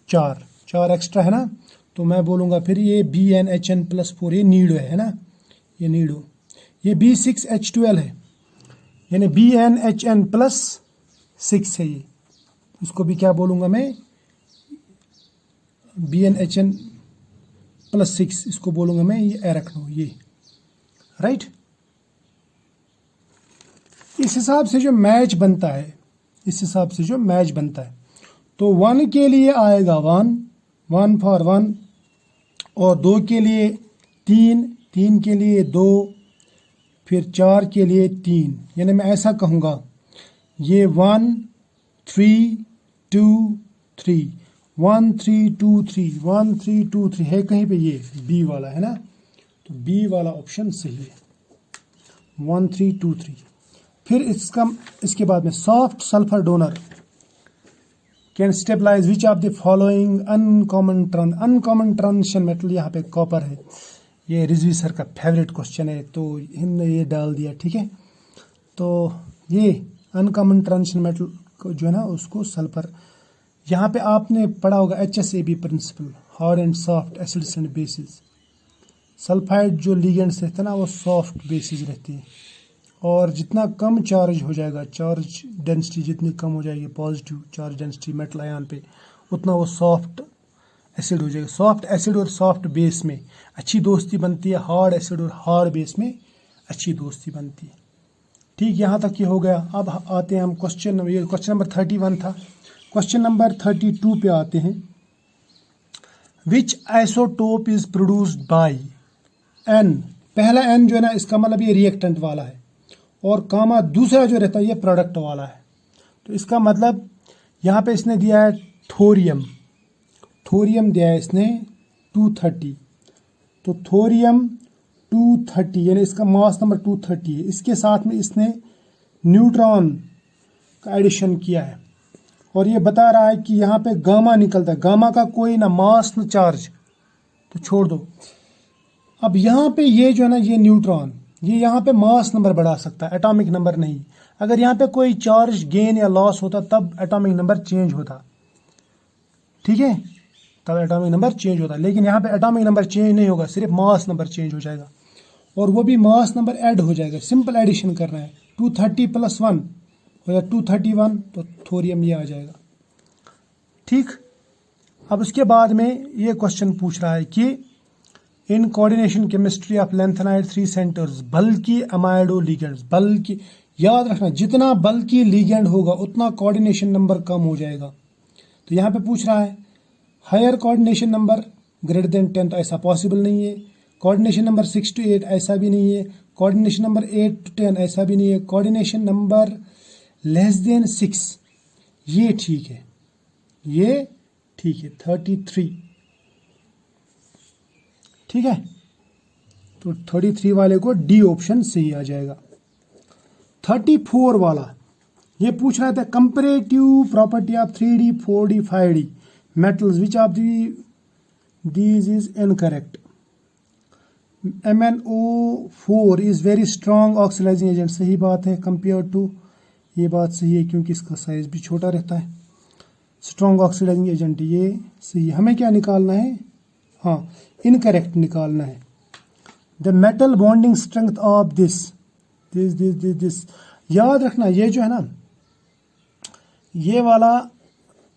4 एक्स्ट्रा है ना। तो मैं बोलूँगा फिर ये BnHn+4 ये नीडो है ना, ये नीडो। ये B6H12 है, यानी BnHn+6 है ये। इसको भी क्या बोलूँगा मैं? BnHn+6 इसको बोलूँगा मैं, ये एरकनो, ये राइट। इस हिसाब से जो मैच बनता है, इस हिसाब से जो मैच बनता है, तो 1 के लिए आएगा 1 फॉर 1, और 2 के लिए 3 के लिए 2, फिर 4 के लिए 3। यानी मैं ऐसा कहूँगा ये 1 3 2 3 1 3 2 3 1 3 2 3 है कहीं पे, ये बी वाला है ना, तो बी वाला ऑप्शन सही है, 1 3 2 3। फिर इसके बाद में soft sulphur donor can stabilise which of the following uncommon transition metal. यहाँ पे कॉपर है, ये रिजवी सर का फेवरेट क्वेश्चन है, तो इन्होंने ये डाल दिया, ठीक है। तो ये अनकॉमन ट्रांजिशन मेटल को जो है ना, उसको सल्फर, यहाँ पे आपने पढ़ा होगा HSAB principle, hard and soft acids and bases. Sulphide जो लिगेंड्स रहते हैं ना, वो सॉफ्ट बेसिस रहती है, और जितना कम चार्ज हो जाएगा, चार्ज डेंसिटी जितनी कम हो जाएगी, positive charge density metal ion पे, उतना वो सॉफ्ट एसिड हो जाएगा। सॉफ्ट एसिड और सॉफ्ट बेस में अच्छी दोस्ती बनती है, हार्ड एसिड और हार्ड बेस में अच्छी दोस्ती बनती है। ठीक, यहाँ तक ये हो गया। अब आते हैं हम क्वेश्चन नंबर 31 था। क्वेश्चन नंबर 32 पे आते हैं। Which isotope is produced by N। पहला N जो है ना, इसका मतलब ये रिएक्टेंट वाला है, और कामा दूसरा जो रहता है ये प्रोडक्ट वाला है। तो इसका मतलब यहाँ पे इसने दिया है थोरियम दिया है इसने 230, तो थोरियम 230 यानी इसका मास नंबर 230 है। इसके साथ में इसने न्यूट्रॉन का एडिशन किया है, और ये बता रहा है कि यहाँ पे गामा निकलता है, गामा का कोई ना मास न चार्ज, तो छोड़ दो। अब यहाँ पे ये जो है ना, ये न्यूट्रॉन, ये यहाँ पे मास नंबर बढ़ा सकता है, एटॉमिक नंबर नहीं। अगर यहाँ पे कोई चार्ज गेन या लॉस होता तब एटॉमिक नंबर चेंज होता, ठीक है, तब एटॉमिक नंबर चेंज होता। लेकिन यहाँ पे एटॉमिक नंबर चेंज नहीं होगा, सिर्फ मास नंबर चेंज हो जाएगा, और वो भी मास नंबर ऐड हो जाएगा। सिंपल एडिशन करना है, 230 + 1 हो जाए 231, तो थोरियम ये आ जाएगा। ठीक, अब उसके बाद में ये क्वेश्चन पूछ रहा है कि in coordination chemistry of lanthanide 3 centres बल्कि अमाइडो लिगेंड्स। बल्कि याद रखना, जितना बल्कि लिगेंड होगा उतना कोऑर्डिनेशन नंबर कम हो जाएगा। तो यहाँ पे पूछ रहा है higher coordination number greater than 10, तो ऐसा पॉसिबल नहीं है। कोऑर्डिनेशन नंबर 6 to 8 ऐसा भी नहीं है। कोऑर्डिनेशन नंबर 8 to 10 ऐसा भी नहीं है। कोऑर्डिनेशन नंबर लेस देन 6 ये ठीक है, ये ठीक है। 33 ठीक है, तो 33 वाले को डी ऑप्शन सही आ जाएगा। 34 वाला ये पूछ रहा था comparative property of 3D 4D 5D metals which of these is incorrect. MnO4 is very strong oxidising agent, सही बात है। कंपेयर टू, ये बात सही है क्योंकि इसका साइज भी छोटा रहता है। स्ट्रॉन्ग ऑक्सीडाइजिंग एजेंट ये सही है। हमें क्या निकालना है? हाँ, इनकरेक्ट निकालना है। The metal bonding strength of this. याद रखना, ये जो है ना, ये वाला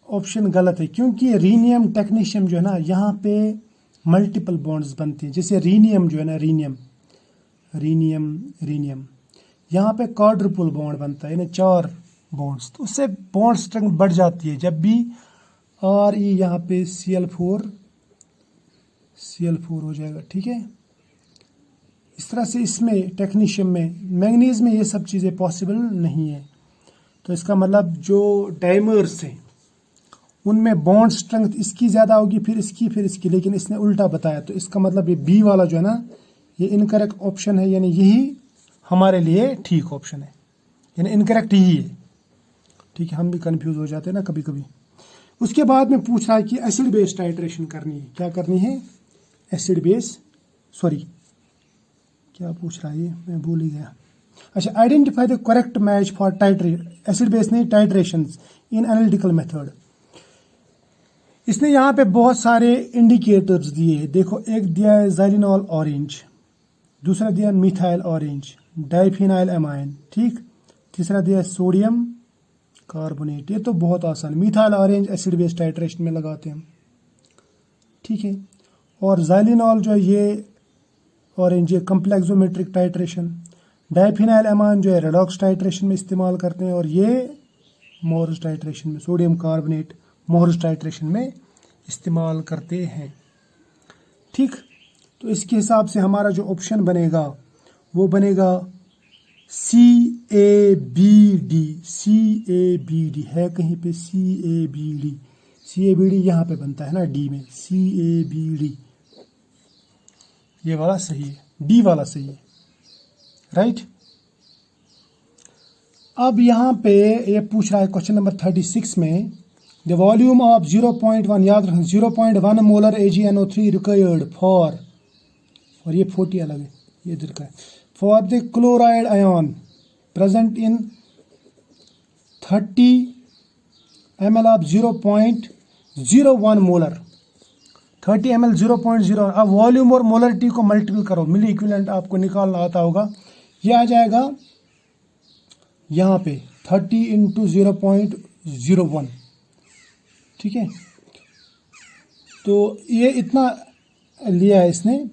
ऑप्शन गलत है, क्योंकि रीनियम टेक्नीशियम जो है ना, यहाँ पे मल्टीपल बॉन्ड्स बनते हैं। जैसे रीनियम जो है ना, रीनियम यहाँ पे क्वाड्रुपल बॉन्ड बनता है, यानी 4 बॉन्ड्स, तो उससे बॉन्ड स्ट्रेंथ बढ़ जाती है। जब भी Re यहाँ पे Cl4 हो जाएगा, ठीक है। इस तरह से इसमें टेक्नीशियम में, मैंगनीज में ये सब चीज़ें पॉसिबल नहीं है। तो इसका मतलब जो डाइमर्स हैं उनमें बॉन्ड स्ट्रेंथ इसकी ज़्यादा होगी, फिर इसकी, लेकिन इसने उल्टा बताया। तो इसका मतलब ये बी वाला जो है ना, ये इनकरेक्ट ऑप्शन है, यानी यही हमारे लिए ठीक ऑप्शन है, यानी इनकरेक्ट यही है। ठीक है, हम भी कंफ्यूज हो जाते हैं ना कभी कभी। उसके बाद में पूछ रहा है कि एसिड बेस टाइट्रेशन करनी है। क्या करनी है? एसिड बेस, सॉरी क्या पूछ रहा है ये, मैं भूल ही गया। अच्छा, identify the correct match for acid base नहीं टाइट्रेशन इन एनालिटिकल मेथड। इसने यहाँ पे बहुत सारे इंडिकेटर्स दिए हैं। देखो, एक दिया है ज़ाइलिनॉल ऑरेंज, दूसरा दिया मिथाइल ऑरेंज, डाइफिनाइल एमाइन, ठीक, तीसरा दिया है सोडियम कार्बोनेट। ये तो बहुत आसान, methyl orange acid base titration में लगाते हैं हम, ठीक है। और ज़ाइलिनॉल जो है ये ऑरेंज, ये कम्प्लेक्सोमेट्रिक टाइट्रेशन, डाइफिनाइल एमाइन जो है रेडॉक्स टाइट्रेशन में इस्तेमाल करते हैं, और ये मोरस टाइट्रेशन में, सोडियम कार्बोनेट मोरस टाइट्रेशन में इस्तेमाल करते हैं, ठीक। तो इसके हिसाब से हमारा जो ऑप्शन बनेगा वो बनेगा CABD। CABD है कहीं पे, CABD, CABD यहाँ पे बनता है ना डी में, CABD ये वाला सही है, डी वाला सही है, राइट। अब यहाँ पे ये पूछ रहा है क्वेश्चन नंबर 36 में, द वॉल्यूम ऑफ 0.1, याद रखें 0.1 मोलर AgNO3 रिक्वायर्ड फॉर, और ये 40 अलग है, ये इधर का है, for the chloride ion present in 30 ml of 0.01 molar, 30 ml 0.0। अब वॉल्यूम और मोलरिटी को मल्टीपल करो, मिली इक्विवेलेंट आपको निकालना आता होगा, ये आ जाएगा यहाँ पे 30 इंटू 0.01, ठीक है। तो ये इतना लिया है इसने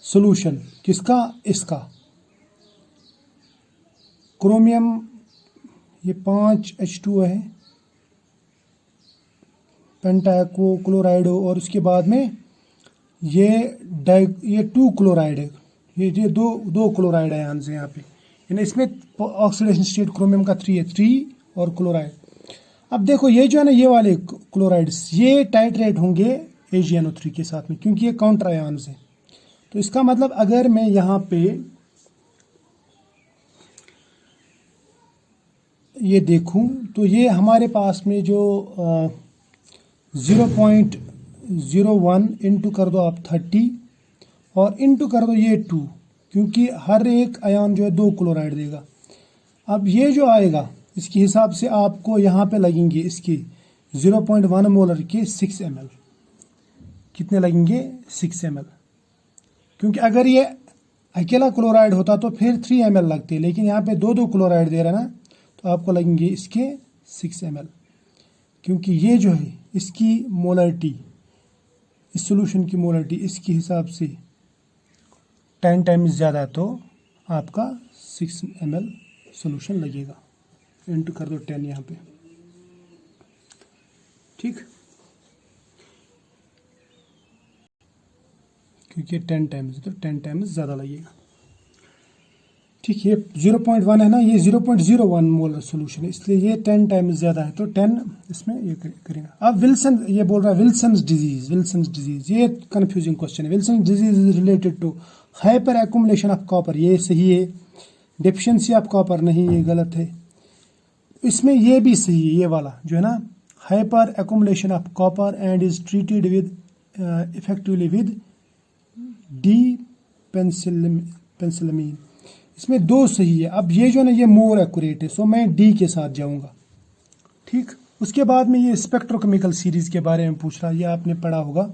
सॉल्यूशन, किसका, इसका क्रोमियम, ये 5H2 है, पेंटाक्वो क्लोराइड हो, और उसके बाद में ये 2 क्लोराइड है, ये दो क्लोराइड है यहाँ से, यहाँ पे यानी इसमें ऑक्सीडेशन स्टेट क्रोमियम का 3 है, 3 और क्लोराइड। अब देखो ये जो है ना, ये वाले क्लोराइड्स ये टाइट्रेट होंगे AgNO3 के साथ में, क्योंकि ये काउंटर आयन्स है। तो इसका मतलब अगर मैं यहाँ पे ये देखूं तो ये हमारे पास में जो 0.01 इंटू कर दो आप 30 और इंटू कर दो ये 2, क्योंकि हर एक आयन जो है 2 क्लोराइड देगा। अब ये जो आएगा इसके हिसाब से आपको यहाँ पे लगेंगे इसके 0.1 मोलर के 6 ml, कितने लगेंगे, 6 ml, क्योंकि अगर ये अकेला क्लोराइड होता तो फिर 3 ml लगते, लेकिन यहाँ पे 2 क्लोराइड दे रहा है ना, तो आपको लगेंगे इसके 6 ml, क्योंकि ये जो है इसकी मोलरिटी, इस सॉल्यूशन की मोलरिटी इसके हिसाब से 10 टाइम्स ज़्यादा है, तो आपका 6 ml सॉल्यूशन लगेगा, इंटू कर दो 10 यहाँ पे, ठीक, क्योंकि 10 टाइम्स तो 10 टाइम्स ज़्यादा लगेगा, ठीक। ये 0.1 है ना, ये 0.01 मोलर सोल्यूशन है, इसलिए ये 10 टाइम्स ज़्यादा है, तो 10 इसमें ये करेगा। अब विल्सन, ये बोल रहा है विल्सन्स डिजीज, ये कंफ्यूजिंग क्वेश्चन है। Wilson disease is related to hyper accumulation of copper, ये सही है। डेफिशिएंसी ऑफ कॉपर नहीं, ये गलत है। इसमें ये भी सही है, ये वाला जो है ना, hyper accumulation of copper and is treated with effectively with D penicillamine, इसमें 2 सही है। अब ये जो है ना, ये मोर एक्यूरेट है, सो मैं डी के साथ जाऊंगा, ठीक। उसके बाद में ये स्पेक्ट्रोकेमिकल सीरीज के बारे में पूछ रहा है, ये आपने पढ़ा होगा।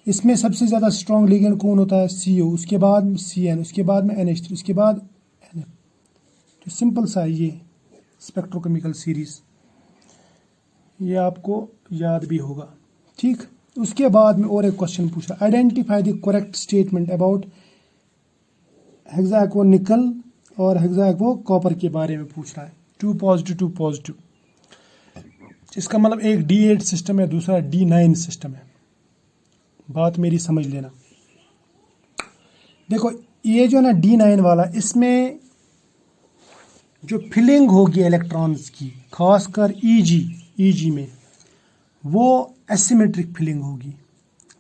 इसमें सबसे ज़्यादा स्ट्रॉन्ग लिगेंड कौन होता है, CO, उसके बाद CN, उसके बाद में NH3, उसके बाद NF। तो सिंपल सा है ये स्पेक्ट्रोकेमिकल सीरीज, ये आपको याद भी होगा, ठीक। उसके बाद में और एक क्वेश्चन पूछ रहा है, identify the correct statement about hexaaqua nickel और हेक्साक्वो कॉपर के बारे में पूछ रहा है। 2 पॉजिटिव, इसका मतलब एक D8 सिस्टम है, दूसरा D9 सिस्टम है। बात मेरी समझ लेना। देखो ये जो ना D9 वाला, इसमें जो फिलिंग होगी इलेक्ट्रॉन्स की, खासकर EG में, वो एसिमेट्रिक फिलिंग होगी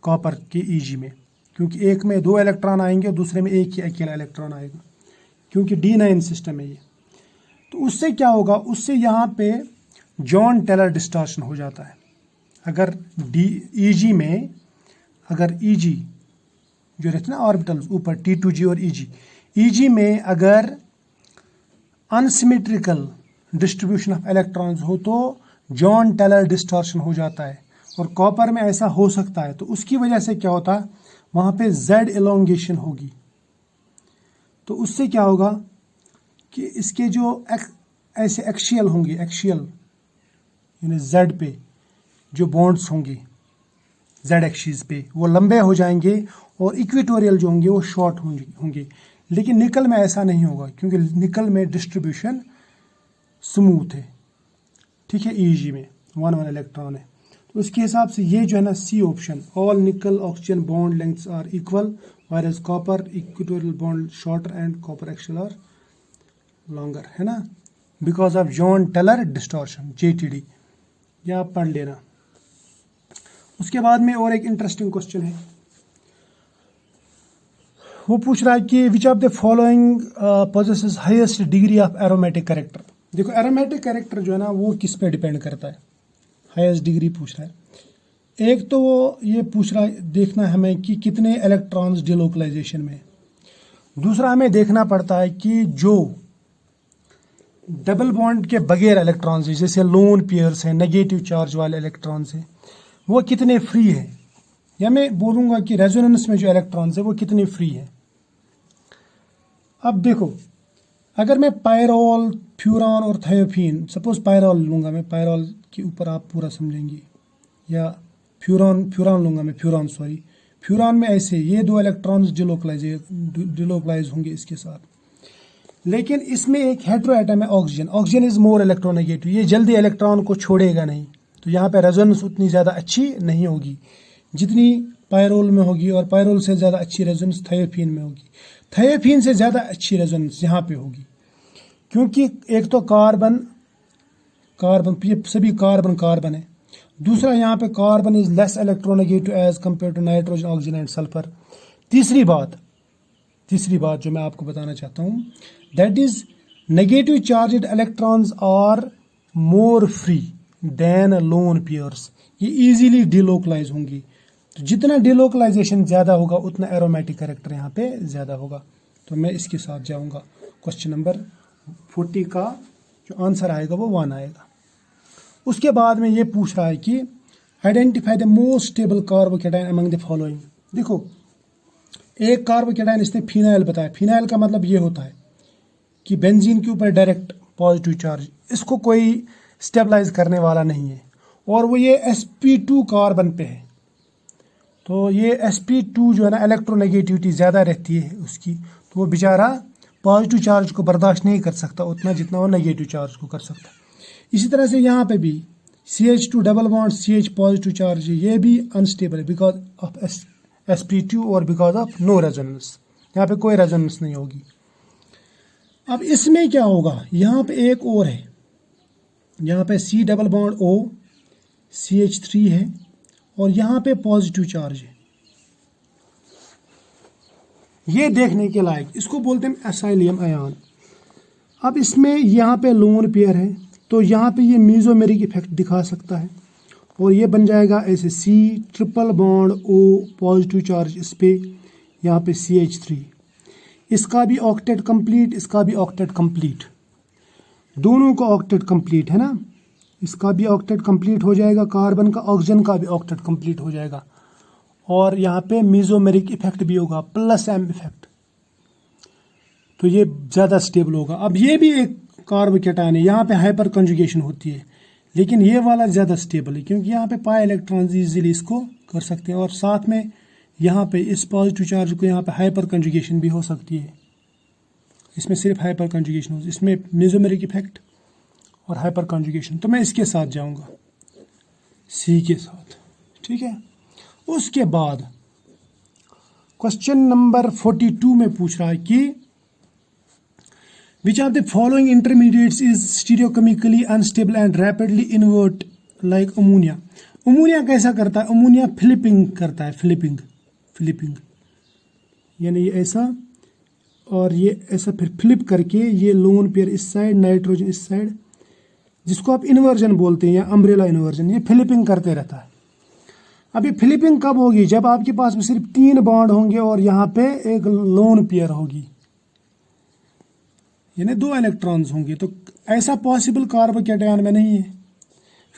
कॉपर के EG में, क्योंकि एक में 2 इलेक्ट्रॉन आएंगे और दूसरे में एक ही अकेला इलेक्ट्रॉन आएगा, क्योंकि D9 सिस्टम है ये। तो उससे क्या होगा, उससे यहाँ पे जॉन टेलर डिस्टॉर्शन हो जाता है। अगर EG में, अगर EG जो रहते हैं ना ऑर्बिटल्स ऊपर T2G और EG, ईजी में अगर अनसिमेट्रिकल डिस्ट्रीब्यूशन ऑफ इलेक्ट्रॉन्स हो तो जॉन टेलर डिस्टॉर्शन हो जाता है, और कॉपर में ऐसा हो सकता है। तो उसकी वजह से क्या होता है, वहां पे जेड एलोंगेशन होगी। तो उससे क्या होगा कि इसके जो ऐसे एक्शियल होंगे, एक्शियल यानी जेड पे जो बॉन्ड्स होंगे जेड एक्सिस पे, वो लंबे हो जाएंगे, और इक्वेटोरियल जो होंगे वो शॉर्ट होंगे। लेकिन निकल में ऐसा नहीं होगा, क्योंकि निकल में डिस्ट्रीब्यूशन स्मूथ है, ठीक है। ईजी में 1 इलेक्ट्रॉन है। तो उसके हिसाब से ये जो है ना C option, all nickel oxygen bond lengths are equal whereas copper equatorial bond shorter and copper axial are longer, है ना, because of John Teller distortion, JTD। ये आप पढ़ लेना। उसके बाद में और एक इंटरेस्टिंग क्वेश्चन है, वो पूछ रहा है कि विच of the following possesses highest degree of aromatic character. देखो एरोमेटिक कैरेक्टर जो है ना वो किस पे डिपेंड करता है, हाईएस्ट डिग्री पूछ रहा है। एक तो वो ये पूछ रहा है, देखना है हमें कि कितने इलेक्ट्रॉन्स डिलोकलाइजेशन में। दूसरा हमें देखना पड़ता है कि जो डबल बॉन्ड के बगैर इलेक्ट्रॉन्स है, जैसे लोन पेयर्स हैं, नेगेटिव चार्ज वाले इलेक्ट्रॉन्स हैं, वो कितने फ्री है, या मैं बोलूँगा कि रेजोनेंस में जो इलेक्ट्रॉन्स है वो कितने फ्री है। अब देखो, अगर मैं पायरोल, फ्यूरॉन और थायोफीन, सपोज पायरोल लूँगा मैं, पायरोल के ऊपर आप पूरा समझेंगे, या फ्यूरॉन लूँगा मैं, फ्यूरॉन में ऐसे ये 2 इलेक्ट्रॉन्स डिलोकलाइज होंगे इसके साथ। लेकिन इसमें एक हेटेरो एटम है oxygen, oxygen is more electronegative, ये जल्दी इलेक्ट्रॉन को छोड़ेगा नहीं, तो यहाँ पे रेजोनेंस उतनी ज़्यादा अच्छी नहीं होगी जितनी पायरोल में होगी, और पायरोल से ज़्यादा अच्छी रेजोनेंस थायोफीन में होगी। थायोफीन से ज़्यादा अच्छी रेजोनेंस यहाँ पे होगी, क्योंकि एक तो कार्बन ये सभी कार्बन है। दूसरा यहाँ पे carbon is less electronegative as compare to nitrogen, oxygen and sulphur. तीसरी बात जो मैं आपको बताना चाहता हूँ, that is negative charged electrons are more free than lone pairs, ये इजीली डिलोकलाइज होंगी। तो जितना डिलोकलाइजेशन ज़्यादा होगा उतना एरोमेटिक कैरेक्टर यहाँ पे ज़्यादा होगा। तो मैं इसके साथ जाऊँगा, क्वेश्चन नंबर 40 का जो आंसर आएगा वो 1 आएगा। उसके बाद में ये पूछ रहा है कि identify the most stable carbocation among the following. देखो एक कार्बोकेटाइन इसने फिनाइल बताया, फिनाइल का मतलब ये होता है कि बेंजीन के ऊपर डायरेक्ट पॉजिटिव चार्ज, इसको कोई स्टेबलाइज करने वाला नहीं है, और वो ये sp2 कार्बन पे है। तो ये sp2 जो है ना इलेक्ट्रोनेगेटिविटी ज़्यादा रहती है उसकी, तो वो बेचारा पॉजिटिव चार्ज को बर्दाश्त नहीं कर सकता उतना जितना वो नेगेटिव चार्ज को कर सकता है। इसी तरह से यहाँ पे भी CH2 double bond CH positive charge है, ये भी अनस्टेबल है बिकॉज ऑफ sp2 और बिकॉज ऑफ नो रेजोनेंस, यहाँ पे कोई रेजोनेंस नहीं होगी। अब इसमें क्या होगा, यहाँ पे एक और है, यहाँ पे C double bond O CH3 है, और यहाँ पे पॉजिटिव चार्ज है। ये देखने के लायक, इसको बोलते हैं एसाइलियम आयन। अब इसमें यहाँ पे लोन पेयर है, तो यहाँ पे ये मीजोमेरिक इफेक्ट दिखा सकता है, और ये बन जाएगा ऐसे C triple bond O positive charge इस पे, यहाँ पे CH3, इसका भी ऑक्टेट कंप्लीट, इसका भी ऑक्टेट कंप्लीट, दोनों का ऑक्टेट कंप्लीट है ना, इसका भी ऑक्टेट कंप्लीट हो जाएगा, कार्बन का, ऑक्सीजन का भी ऑक्टेट कंप्लीट हो जाएगा, और यहाँ पे मीजोमेरिक इफेक्ट भी होगा +M इफेक्ट, तो ये ज़्यादा स्टेबल होगा। अब ये भी एक कार्बोकेटाइन है, यहाँ पे हाइपर कंजुगेशन होती है, लेकिन ये वाला ज़्यादा स्टेबल है क्योंकि यहाँ पे पाई इलेक्ट्रॉन्स इजीली इसको कर सकते हैं, और साथ में यहाँ पे इस पॉजिटिव चार्ज को यहाँ पे हाइपर कंजुगेशन भी हो सकती है, इसमें सिर्फ हाइपर कंजुगेशन हो, इसमें मेसोमेरिक इफेक्ट और हाइपर कंजुगेशन। तो मैं इसके साथ जाऊँगा, C के साथ, ठीक है। उसके बाद क्वेश्चन नंबर 42 में पूछ रहा है कि Which of the following intermediates is stereochemically unstable and rapidly invert like ammonia? Ammonia कैसा करता है, अमोनिया फ्लिपिंग करता है, फ्लिपिंग यानी ये ऐसा और ये ऐसा, फिर फ्लिप करके ये लोन पेयर इस साइड, नाइट्रोजन इस साइड, जिसको आप इन्वर्जन बोलते हैं या अम्ब्रेला इन्वर्जन, ये फ्लिपिंग करते रहता है। अब ये फ्लिपिंग कब होगी, जब आपके पास में सिर्फ 3 बॉन्ड होंगे और यहाँ पे एक लोन पेयर होगी, यानी 2 इलेक्ट्रॉन्स होंगे। तो ऐसा पॉसिबल कार्बोकैटायन में नहीं है,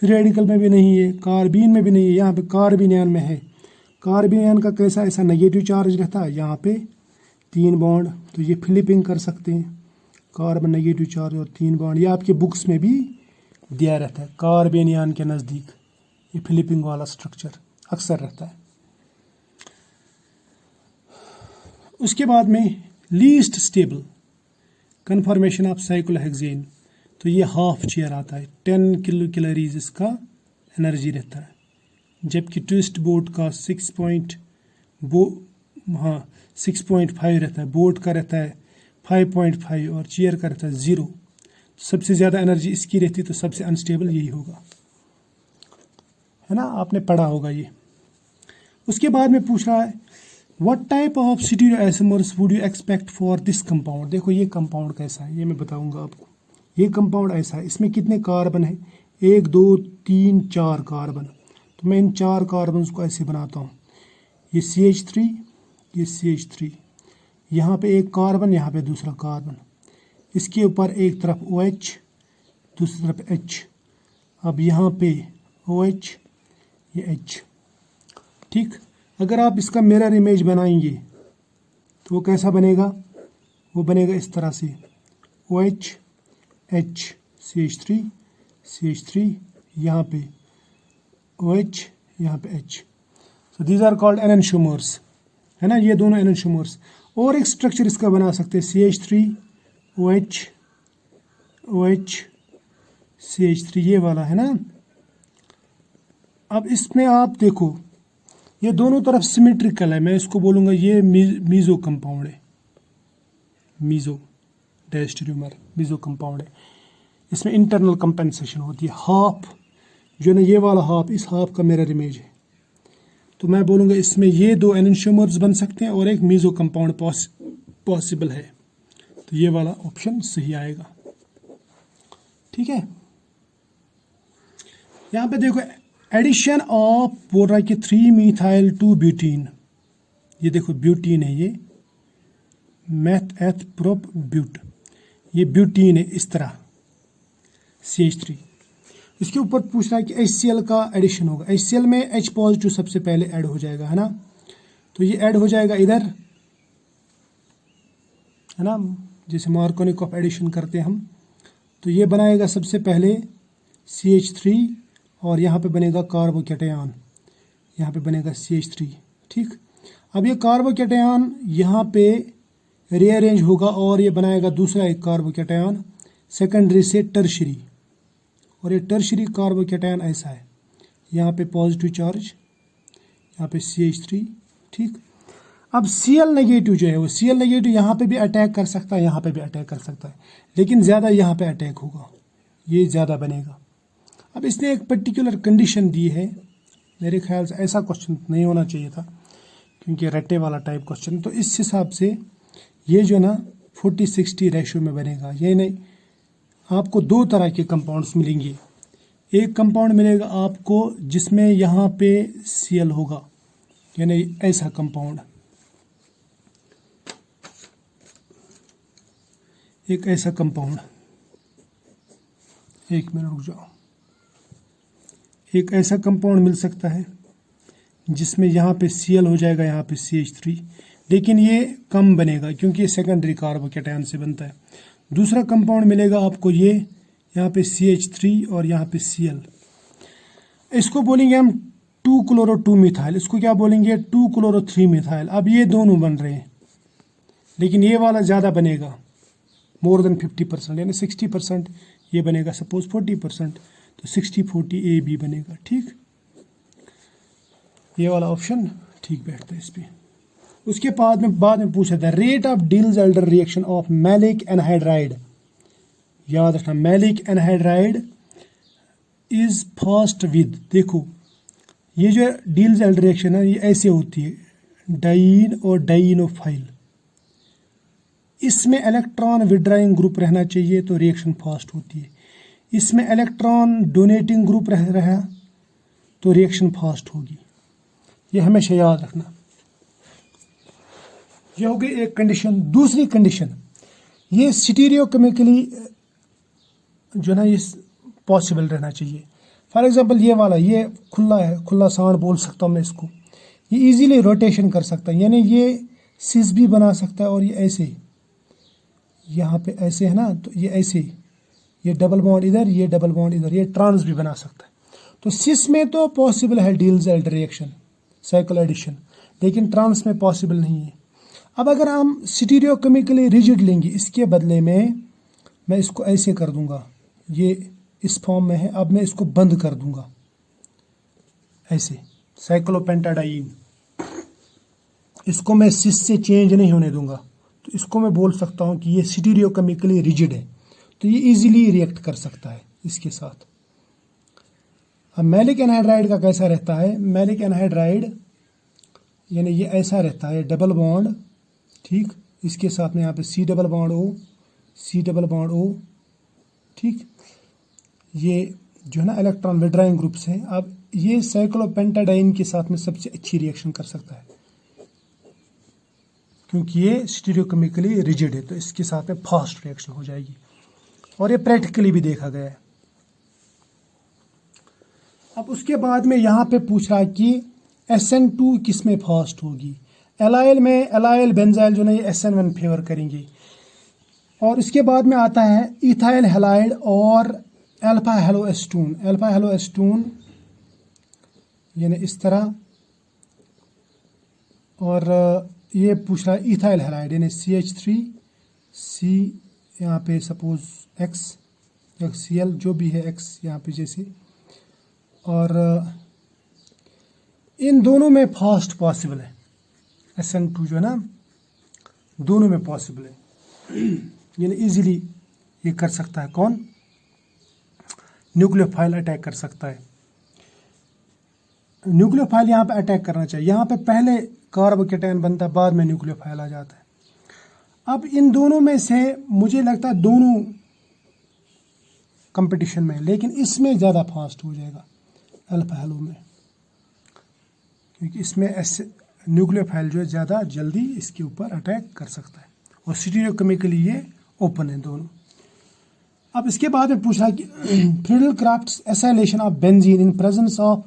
फ्री रेडिकल में भी नहीं है, कार्बीन में भी नहीं है, यहाँ पे कार्बेनियन में है। कार्बेनियन का कैसा ऐसा नेगेटिव चार्ज रहता है, यहाँ पे 3 बॉन्ड, तो ये फ्लिपिंग कर सकते हैं, कार्बन नेगेटिव चार्ज और 3 बॉन्ड। ये आपके बुक्स में भी दिया रहता है, कार्बेनियन के नज़दीक ये फ्लिपिंग वाला स्ट्रक्चर अक्सर रहता है। उसके बाद में least stable confirmation of cyclohexane, तो ये हाफ चेयर आता है, 10 किलो कैलोरीज इसका एनर्जी रहता है, जबकि ट्विस्ट बोट का 6.5 रहता है, बोट का रहता है 5.5 और चेयर का रहता है 0। सबसे ज़्यादा एनर्जी इसकी रहती, तो सबसे अनस्टेबल यही होगा, है ना, आपने पढ़ा होगा ये। उसके बाद में पूछ रहा है what type of stereoisomers would you expect for this compound. देखो ये कंपाउंड कैसा है, ये मैं बताऊंगा आपको। ये कंपाउंड ऐसा है, इसमें कितने कार्बन है, 1 2 3 4 कार्बन। तो मैं इन 4 कार्बन को ऐसे बनाता हूँ, ये CH3, ये CH3, यहाँ पे एक कार्बन, यहाँ पे दूसरा कार्बन, इसके ऊपर एक तरफ OH, दूसरी तरफ H। अब यहाँ पे OH, ये H, ठीक। अगर आप इसका मिरर इमेज बनाएंगे तो वो कैसा बनेगा, वो बनेगा इस तरह से, OH H CH3 CH3, यहाँ पे OH, यहाँ पे H। So these are called enantiomers, है ना, ये दोनों एनंशियोमर्स। और एक स्ट्रक्चर इसका बना सकते हैं, CH3 OH OH CH3, ये वाला है ना। अब इसमें आप देखो ये दोनों तरफ सिमेट्रिकल है, मैं इसको बोलूँगा ये मीजो कंपाउंड है, मीजो डायस्टेरियोमर मीजो कंपाउंड है। इसमें इंटरनल कंपेंसेशन होती है, हाफ जो ना ये वाला हाफ, इस हाफ का मिरर इमेज है। तो मैं बोलूँगा इसमें ये 2 एनंशियोमर्स बन सकते हैं और एक मीजो कंपाउंड पॉसिबल है, तो ये वाला ऑप्शन सही आएगा, ठीक है। यहाँ पे देखो एडिशन ऑफ बोल रहा है कि 3 मिथाइल 2 ब्यूटीन, ये देखो ब्यूटीन है, ये मैथ एथ प्रोप ब्यूट, ये ब्यूटीन है इस तरह CH3। इसके ऊपर पूछ रहा है कि HCl का एडिशन होगा, HCl में H पॉजिटिव सबसे पहले ऐड हो जाएगा, है ना। तो ये ऐड हो जाएगा इधर, है ना, जैसे मार्कोनिकॉफ एडिशन करते हैं हम। तो ये बनाएगा सबसे पहले CH3 और यहाँ पे बनेगा कार्बोकैटायन, यहाँ पे बनेगा CH3, ठीक। अब ये कार्बोकैटायन यहाँ पे रीअरेंज होगा और ये बनाएगा दूसरा एक कार्बोकैटायन सेकेंडरी से टर्शरी, और ये टर्शरी कार्बोकैटायन ऐसा है, यहाँ पे पॉजिटिव चार्ज, यहाँ पे CH3, ठीक। अब Cl नेगेटिव जो है वो Cl नेगेटिव यहाँ पे भी अटैक कर सकता है, यहाँ पे भी अटैक कर सकता है, लेकिन ज़्यादा यहाँ पे अटैक होगा, ये ज़्यादा बनेगा। अब इसने एक पर्टिकुलर कंडीशन दी है, मेरे ख्याल से ऐसा क्वेश्चन नहीं होना चाहिए था क्योंकि रट्टे वाला टाइप क्वेश्चन। तो इस हिसाब से ये जो ना 40-60 रेशियो में बनेगा। ये नहीं, आपको 2 तरह के कंपाउंड्स मिलेंगे। एक कंपाउंड मिलेगा आपको जिसमें यहाँ पे Cl होगा, यानी ऐसा कंपाउंड, एक ऐसा कंपाउंड, एक मिनट रुक जाओ, एक ऐसा कंपाउंड मिल सकता है जिसमें यहाँ पे Cl हो जाएगा, यहाँ पे CH3, लेकिन ये कम बनेगा क्योंकि ये सेकेंडरी कार्बोकैटायन से बनता है। दूसरा कंपाउंड मिलेगा आपको ये, यहाँ पे CH3 और यहाँ पे Cl, इसको बोलेंगे हम 2-क्लोरो-2 मिथाइल, इसको क्या बोलेंगे 2-क्लोरो-3 मिथाइल। अब ये दोनों बन रहे हैं, लेकिन ये वाला ज़्यादा बनेगा, मोर देन 50%, यानी 60% ये बनेगा, सपोज 40%, तो 60-40 AB बनेगा, ठीक। ये वाला ऑप्शन ठीक बैठता है इस पर। उसके बाद में पूछा था rate of Diels Alder reaction of maleic anhydride. याद रखना, maleic anhydride is fast with, देखो ये जो डिल्स-एल्डर रिएक्शन है ये ऐसे होती है, डाइन और डाइनोफाइल, इसमें इलेक्ट्रॉन विड्राइंग ग्रुप रहना चाहिए तो रिएक्शन फास्ट होती है, इसमें इलेक्ट्रॉन डोनेटिंग ग्रुप रहा तो रिएक्शन फास्ट होगी। ये हमेशा याद रखना। ये हो गई एक कंडीशन। दूसरी कंडीशन, ये स्टीरियोकेमिकली जो ना ये पॉसिबल रहना चाहिए। फॉर एग्जांपल ये वाला, ये खुला है, खुला सांड बोल सकता हूँ मैं इसको। ये इजीली रोटेशन कर सकता है, यानी ये सिस भी बना सकता है और ये ऐसे, यहाँ पे ऐसे है ना, तो ये ऐसे, ये डबल बॉन्ड इधर, ये डबल बॉन्ड इधर, ये ट्रांस भी बना सकता है। तो सिस में तो पॉसिबल है डिल्ज़ेल्ट रिएक्शन, साइकिल एडिशन, लेकिन ट्रांस में पॉसिबल नहीं है। अब अगर हम स्टीरियोकेमिकली रिजिड लेंगे, इसके बदले में मैं इसको ऐसे कर दूंगा, ये इस फॉर्म में है, अब मैं इसको बंद कर दूंगा ऐसे, साइक्लोपेंटाडाइन, इसको मैं सिस से चेंज नहीं होने दूंगा, तो इसको मैं बोल सकता हूँ कि ये स्टीरियोकेमिकली रिजिड है, तो ये इजीली रिएक्ट कर सकता है इसके साथ। अब मैलिक एनहाइड्राइड का कैसा रहता है? मैलिक एनहाइड्राइड यानी ये ऐसा रहता है, डबल बॉन्ड, ठीक, इसके साथ में यहाँ पे C double bond O, C double bond O, ठीक, ये जो है ना इलेक्ट्रॉन विड्रॉइंग ग्रुप्स हैं। अब ये साइक्लोपेंटाडाइन के साथ में सबसे अच्छी रिएक्शन कर सकता है, क्योंकि ये स्टीरियोकेमिकली रिजिड है, तो इसके साथ में फास्ट रिएक्शन हो जाएगी, और ये प्रैक्टिकली भी देखा गया है। अब उसके बाद में यहाँ पे पूछ रहा है कि SN2 किस में फास्ट होगी? एलाइल में एलाइल बेंजाइल जो ना ये SN1 फेवर करेंगे, और इसके बाद में आता है इथाइल हैलाइड और अल्फा हेलो एस्टून। अल्फा हेलो एस्टून यानी इस तरह, और ये पूछ रहा है इथाइल हैलाइड यानी CH3C, यहाँ पे सपोज X या Cl जो भी है X यहाँ पे जैसे, और इन दोनों में फास्ट पॉसिबल है। SN2 जो है ना दोनों में पॉसिबल है, यानी इजीली ये कर सकता है कौन? न्यूक्लियोफाइल अटैक कर सकता है। न्यूक्लियोफाइल यहाँ पे अटैक करना चाहिए, यहाँ पे पहले कार्बोकेटायन बनता है, बाद में न्यूक्लियोफाइल आ जाता है। अब इन दोनों में से मुझे लगता है दोनों कंपटीशन में, लेकिन इसमें ज़्यादा फास्ट हो जाएगा अल्फा हेलो में, क्योंकि इसमें न्यूक्लियोफाइल जो है ज़्यादा जल्दी इसके ऊपर अटैक कर सकता है, और स्टीरियोकेमिकली ये ओपन है दोनों। अब इसके बाद में पूछ रहा है कि Friedel Crafts acylation of benzene in presence of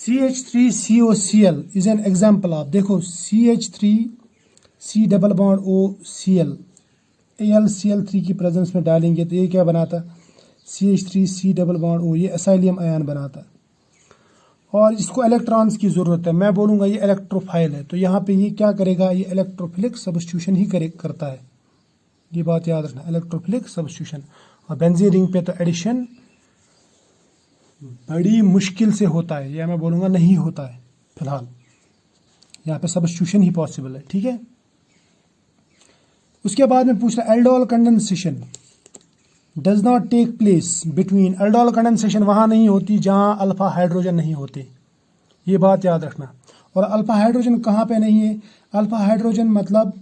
CH3COCl is an example of, देखो CH3C double bond OCl, AlCl3 की प्रेजेंस में डालेंगे तो ये क्या बनाता? CH3C डबल बॉन्ड O, ये एसाइलियम आयन बनाता, और इसको इलेक्ट्रॉन्स की ज़रूरत है। मैं बोलूँगा ये इलेक्ट्रोफाइल है, तो यहाँ पे ये क्या करेगा? ये इलेक्ट्रोफिलिक सब्स्टिट्यूशन ही करता है, ये बात याद रखना, इलेक्ट्रोफिलिक सब्स्टिट्यूशन। और बेंजीन रिंग पे तो एडिशन बड़ी मुश्किल से होता है, या मैं बोलूँगा नहीं होता है फिलहाल, यहाँ पे सब्स्टिट्यूशन ही पॉसिबल है, ठीक है। उसके बाद में पूछ रहा aldol condensation does not take place between, aldol condensation वहाँ नहीं होती जहाँ अल्फा हाइड्रोजन नहीं होते, ये बात याद रखना। और अल्फा हाइड्रोजन कहाँ पे नहीं है? अल्फा हाइड्रोजन मतलब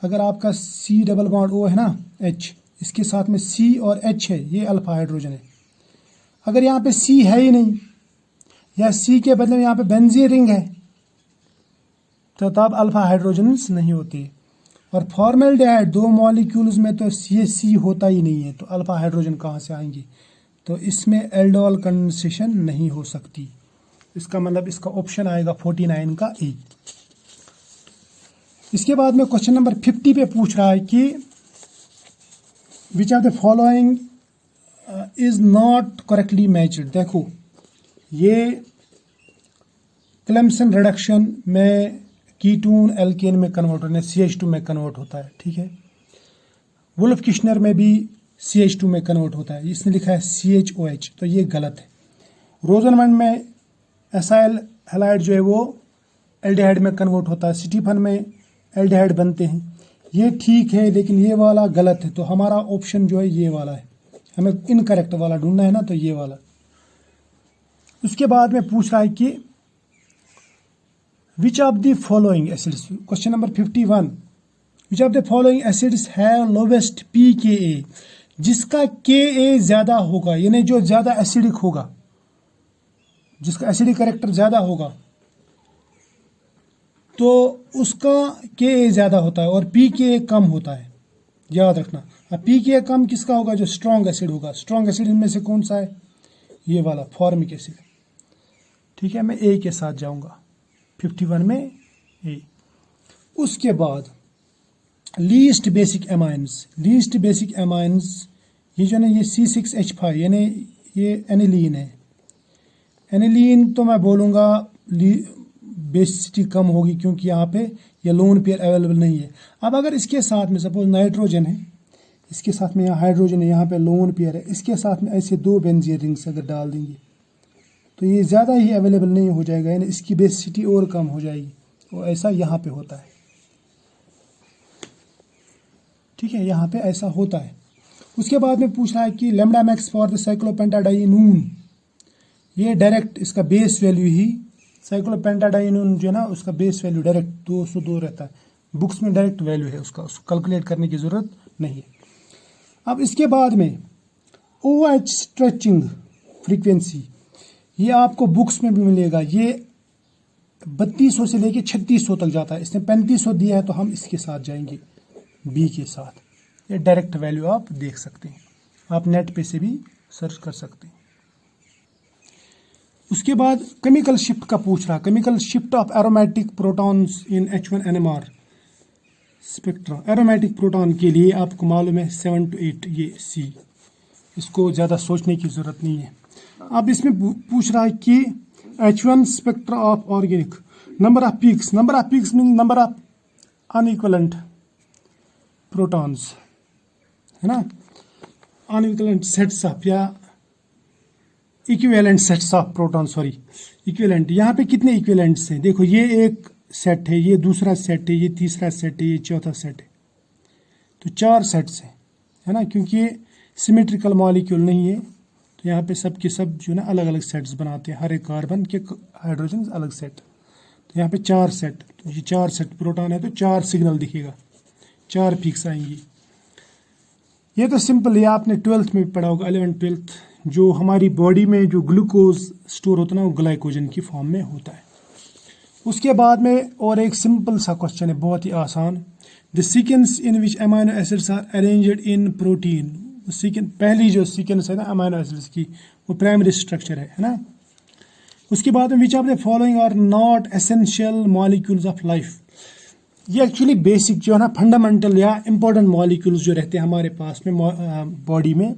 अगर आपका C डबल बॉन्ड O है ना H, इसके साथ में C और H है, ये अल्फा हाइड्रोजन है। अगर यहाँ पे C है ही नहीं, या C के बदले में यहाँ पे बेंजीन रिंग है, तो तब अल्फा हाइड्रोजन्स नहीं होते। और फॉर्मेल्डिहाइड दो मॉलिक्यूल्स में तो CH होता ही नहीं है, तो अल्फा हाइड्रोजन कहाँ से आएंगे? तो इसमें एल्डोल कंडेंसेशन नहीं हो सकती। इसका मतलब इसका ऑप्शन आएगा 49 का E। इसके बाद में क्वेश्चन नंबर 50 पे पूछ रहा है कि विच of the following is not correctly matched. देखो ये क्लेम्सन रिडक्शन में कीटोन एल्केन में कन्वर्ट होने CH2 में कन्वर्ट होता है, ठीक है। वुल्फ किश्नर में भी CH2 में कन्वर्ट होता है, इसने लिखा है CHOH, तो ये गलत है। रोजनमंड में एसाइल हैलाइड जो है वो एल्डिहाइड में कन्वर्ट होता है, स्टीफन में एल्डिहाइड बनते हैं, ये ठीक है, लेकिन ये वाला गलत है। तो हमारा ऑप्शन जो है ये वाला है, हमें इनकरेक्ट वाला ढूंढना है ना, तो ये वाला। उसके बाद में पूछ रहा है कि विच of the following acids, question number 51, which of the following acids have lowest pKa, जिसका Ka ज्यादा होगा, यानी जो ज्यादा एसिडिक होगा, जिसका एसिडिक कैरेक्टर ज्यादा होगा, तो उसका Ka ज्यादा होता है और pKa कम होता है। याद रखना। अब pKa कम किसका होगा? जो स्ट्रॉन्ग एसिड होगा। स्ट्रॉन्ग एसिड इनमें से कौन सा है? ये वाला फॉर्मिक एसिड। ठीक है, मैं ए के साथ जाऊंगा 51 में ए। उसके बाद least basic amines. Least basic amines ये जो ना ये C6H5 यानी ये एनिलीन है। एनिलीन तो मैं बोलूँगा बेसिसिटी कम होगी क्योंकि यहाँ पे ये लोन पेयर अवेलेबल नहीं है। अब अगर इसके साथ में सपोज नाइट्रोजन है, इसके साथ में यहाँ हाइड्रोजन है, यहाँ पे लोन पेयर है, इसके साथ में ऐसे 2 बेंजीन रिंग्स अगर डाल देंगे तो ये ज़्यादा ही अवेलेबल नहीं हो जाएगा, यानी इसकी बेसिसिटी और कम हो जाएगी। और ऐसा यहाँ पे होता है। ठीक है, यहाँ पे ऐसा होता है। उसके बाद में पूछ रहा है कि लैम्डा मैक्स फॉर द साइक्लोपेंटाडाइनून। ये डायरेक्ट इसका बेस वैल्यू ही साइक्लोपेंटाडाइनून जो है ना उसका बेस वैल्यू डायरेक्ट 202 रहता है। बुक्स में डायरेक्ट वैल्यू है उसका, उसको कैलकुलेट करने की ज़रूरत नहीं है। अब इसके बाद में OH स्ट्रेचिंग फ्रीक्वेंसी, ये आपको बुक्स में भी मिलेगा। ये 3200 से लेके 3600 तक जाता है। इसने 3500 दिया है तो हम इसके साथ जाएंगे बी के साथ। ये डायरेक्ट वैल्यू आप देख सकते हैं, आप नेट पे से भी सर्च कर सकते हैं। उसके बाद केमिकल शिफ्ट का पूछ रहा, chemical shift of aromatic protons in H1NMR spectra. Aromatic proton के लिए आपको मालूम है 7 to 8 ये C, इसको ज़्यादा सोचने की ज़रूरत नहीं है। अब इसमें पूछ रहा है कि H1 spectra of organic number of peaks. Number of peaks mean number of unequivalent protons, है ना, अनइक्वलेंट सेट्स ऑफ या equivalent sets of proton, sorry equivalent. यहाँ पे कितने इक्विवेलेंट्स हैं? देखो ये एक सेट है, ये दूसरा सेट है, ये तीसरा सेट है, ये चौथा सेट है, तो 4 सेट्स हैं, है ना, क्योंकि ये सिमेट्रिकल मॉलिक्यूल नहीं है तो यहाँ पे सब के सब जो है ना अलग अलग सेट्स बनाते हैं, हर एक कार्बन के हाइड्रोजन अलग सेट। तो यहाँ पे 4 सेट, तो ये 4 सेट प्रोटॉन है तो 4 सिग्नल दिखेगा, 4 पीक्स आएंगी। ये तो सिंपल है, आपने 12th में भी पढ़ा होगा, 11th 12th। जो हमारी बॉडी में जो ग्लूकोज स्टोर होता है ना वो ग्लाइकोजन की फॉर्म में होता है। उसके बाद में और एक सिंपल सा क्वेश्चन है, बहुत ही आसान। The sequence in which amino acids are arranged in protein. पहली जो सीक्वेंस है ना अमाइनो एसिड्स की वो प्राइमरी स्ट्रक्चर है ना। उसके बाद में which of the following are not essential molecules of life. ये एक्चुअली बेसिक जो है ना फंडामेंटल या इंपॉर्टेंट मॉलिक्यूल्स जो रहते हैं हमारे पास में बॉडी में,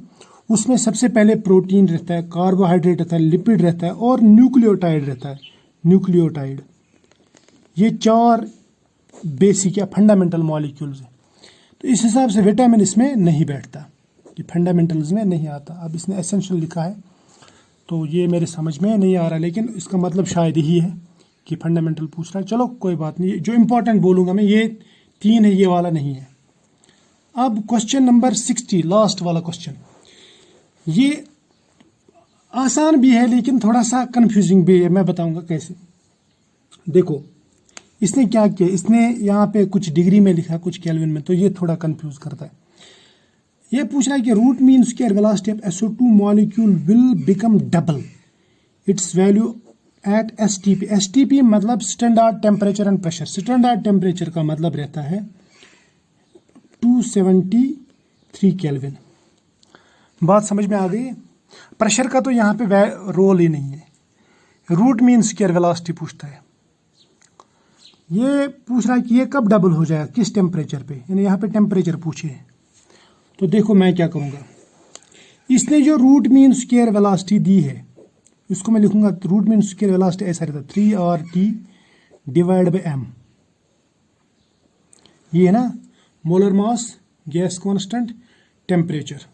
उसमें सबसे पहले प्रोटीन रहता है, कार्बोहाइड्रेट रहता है, लिपिड रहता है और न्यूक्लियोटाइड रहता है, न्यूक्लियोटाइड। ये 4 बेसिक या फंडामेंटल मॉलिक्यूल्स हैं। तो इस हिसाब से विटामिन इसमें नहीं बैठता, ये फंडामेंटल्स में नहीं आता। अब इसने एसेंशियल लिखा है तो ये मेरे समझ में नहीं आ रहा, लेकिन इसका मतलब शायद यही है कि फंडामेंटल पूछ रहा है। चलो कोई बात नहीं, जो इंपॉर्टेंट बोलूँगा मैं ये 3 है, ये वाला नहीं है। अब क्वेश्चन नंबर 60, लास्ट वाला क्वेश्चन, ये आसान भी है लेकिन थोड़ा सा कंफ्यूजिंग भी है, मैं बताऊंगा कैसे। देखो इसने क्या किया, इसने यहाँ पे कुछ डिग्री में लिखा कुछ केल्विन में, तो ये थोड़ा कंफ्यूज करता है। ये पूछ रहा है कि root mean square velocity of SO2 molecule will become double its value at STP। STP मतलब standard temperature and pressure. Standard temperature का मतलब रहता है 273 केल्विन। बात समझ में आ गई? प्रेशर का तो यहाँ पे रोल ही नहीं है। रूट मीन स्क्वायर वेलोसिटी पूछता है। ये पूछ रहा है कि ये कब डबल हो जाएगा, किस टेम्परेचर पे, यानी यहाँ पे टेम्परेचर पूछे है। तो देखो मैं क्या करूँगा, इसने जो रूट मीन स्क्वायर वेलोसिटी दी है उसको मैं लिखूंगा, रूट मीन स्क्वायर वेलोसिटी ऐसा रहता है 3RT डिवाइड बाई m। ये है ना molar mass, gas constant, temperature.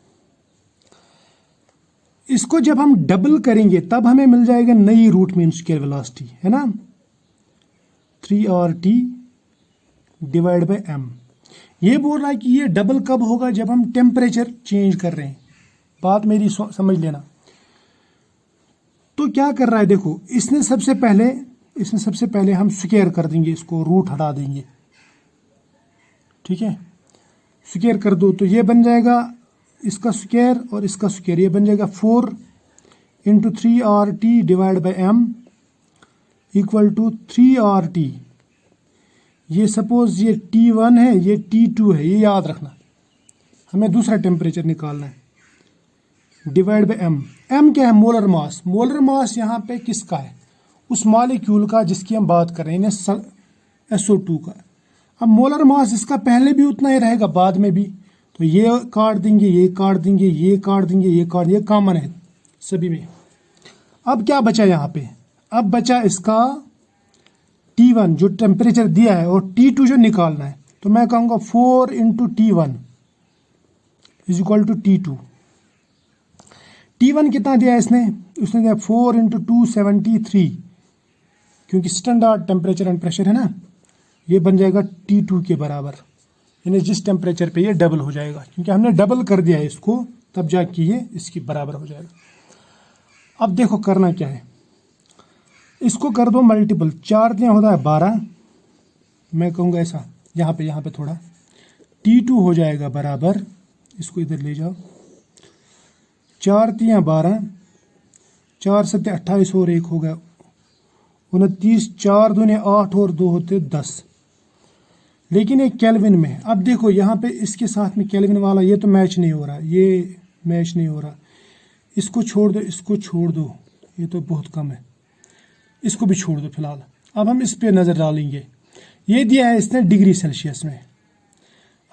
इसको जब हम डबल करेंगे तब हमें मिल जाएगा नई रूट मीन स्क्वायर वेलोसिटी, है ना, 3RT डिवाइड बाई m। ये बोल रहा है कि ये डबल कब होगा, जब हम टेम्परेचर चेंज कर रहे हैं। बात मेरी समझ लेना। तो क्या कर रहा है, देखो इसने सबसे पहले हम स्क्वायर कर देंगे, इसको रूट हटा देंगे, ठीक है, स्क्वायर कर दो तो ये बन जाएगा इसका स्क्वायर और इसका स्क्वायर, ये बन जाएगा 4 × 3RT divide by m equal to 3RT। ये सपोज ये T1 है, ये T2 है, ये याद रखना। हमें दूसरा टेम्परेचर निकालना है, डिवाइड बाय एम। एम क्या है? Molar mass. मोलर मास यहाँ पे किसका है? उस मॉलिक्यूल का जिसकी हम बात कर रहे हैं, SO2 का। अब मोलर मास इसका पहले भी उतना ही रहेगा, बाद में भी। तो ये काट देंगे, ये काट देंगे, ये काट देंगे, ये काट, ये कॉमन है सभी में। अब क्या बचा यहाँ पे? अब बचा इसका T1 जो टेम्परेचर दिया है और T2 जो निकालना है। तो मैं कहूँगा 4 × T1 is equal to T2। T1 कितना दिया है इसने? उसने दिया 4 × 273, क्योंकि स्टैंडर्ड टेम्परेचर एंड प्रेशर है ना, ये बन जाएगा T2 के बराबर। यानी जिस टेम्परेचर पे ये डबल हो जाएगा, क्योंकि हमने डबल कर दिया है इसको, तब जाके ये इसकी बराबर हो जाएगा। अब देखो करना क्या है, इसको कर दो मल्टीपल। 4 दिया होता है 12, मैं कहूँगा ऐसा, यहाँ पे थोड़ा T2 हो जाएगा बराबर, इसको इधर ले जाओ, 4 तियाँ 12, 4 7 28 और 1 हो गया 29, 4 दूने 8 और 2 होते 10। लेकिन एक केल्विन में, अब देखो यहाँ पे इसके साथ में केल्विन वाला ये तो मैच नहीं हो रहा, ये मैच नहीं हो रहा, इसको छोड़ दो, इसको छोड़ दो, ये तो बहुत कम है, इसको भी छोड़ दो फिलहाल। अब हम इस पे नज़र डालेंगे, ये दिया है इसने डिग्री सेल्सियस में।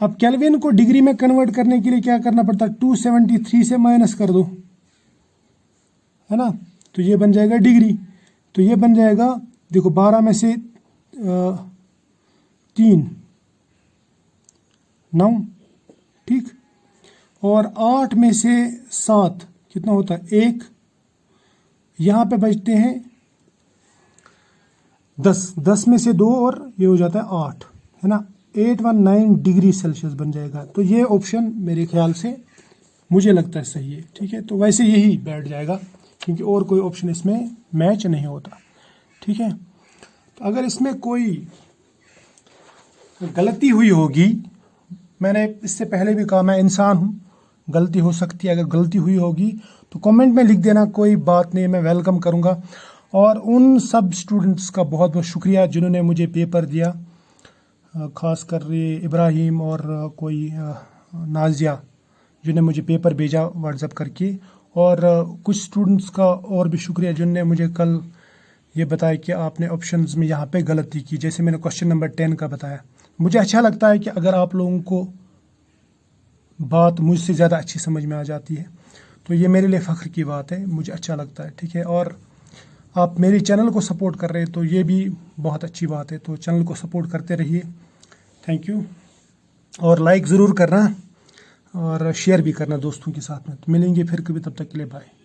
अब केल्विन को डिग्री में कन्वर्ट करने के लिए क्या करना पड़ता है? 273 से माइनस कर दो, है ना, तो ये बन जाएगा डिग्री। तो ये बन जाएगा, देखो 12 में से 3 9, ठीक, और 8 में से 7 कितना होता है? 1, यहाँ पे बचते हैं 10, 10 में से 2 और ये हो जाता है 8, है ना, 819 डिग्री सेल्सियस बन जाएगा। तो ये ऑप्शन मेरे ख्याल से मुझे लगता है सही है, ठीक है। तो वैसे यही बैठ जाएगा, क्योंकि और कोई ऑप्शन इसमें मैच नहीं होता, ठीक है। तो अगर इसमें कोई गलती हुई होगी, मैंने इससे पहले भी कहा मैं इंसान हूँ, गलती हो सकती है, अगर गलती हुई होगी तो कमेंट में लिख देना, कोई बात नहीं, मैं वेलकम करूँगा। और उन सब स्टूडेंट्स का बहुत बहुत शुक्रिया जिन्होंने मुझे पेपर दिया, ख़ास कर इब्राहिम और कोई नाजिया जिन्होंने मुझे पेपर भेजा व्हाट्सएप करके, और कुछ स्टूडेंट्स का और भी शुक्रिया जिन्होंने मुझे कल ये बताया कि आपने ऑप्शंस में यहाँ पे गलती की, जैसे मैंने क्वेश्चन नंबर 10 का बताया। मुझे अच्छा लगता है कि अगर आप लोगों को बात मुझसे ज़्यादा अच्छी समझ में आ जाती है, तो ये मेरे लिए फ़ख्र की बात है, मुझे अच्छा लगता है, ठीक है। और आप मेरे चैनल को सपोर्ट कर रहे हैं तो ये भी बहुत अच्छी बात है, तो चैनल को सपोर्ट करते रहिए, थैंक यू। और लाइक ज़रूर करना और शेयर भी करना दोस्तों के साथ में। तो मिलेंगे फिर कभी, तब तक के लिए बाय।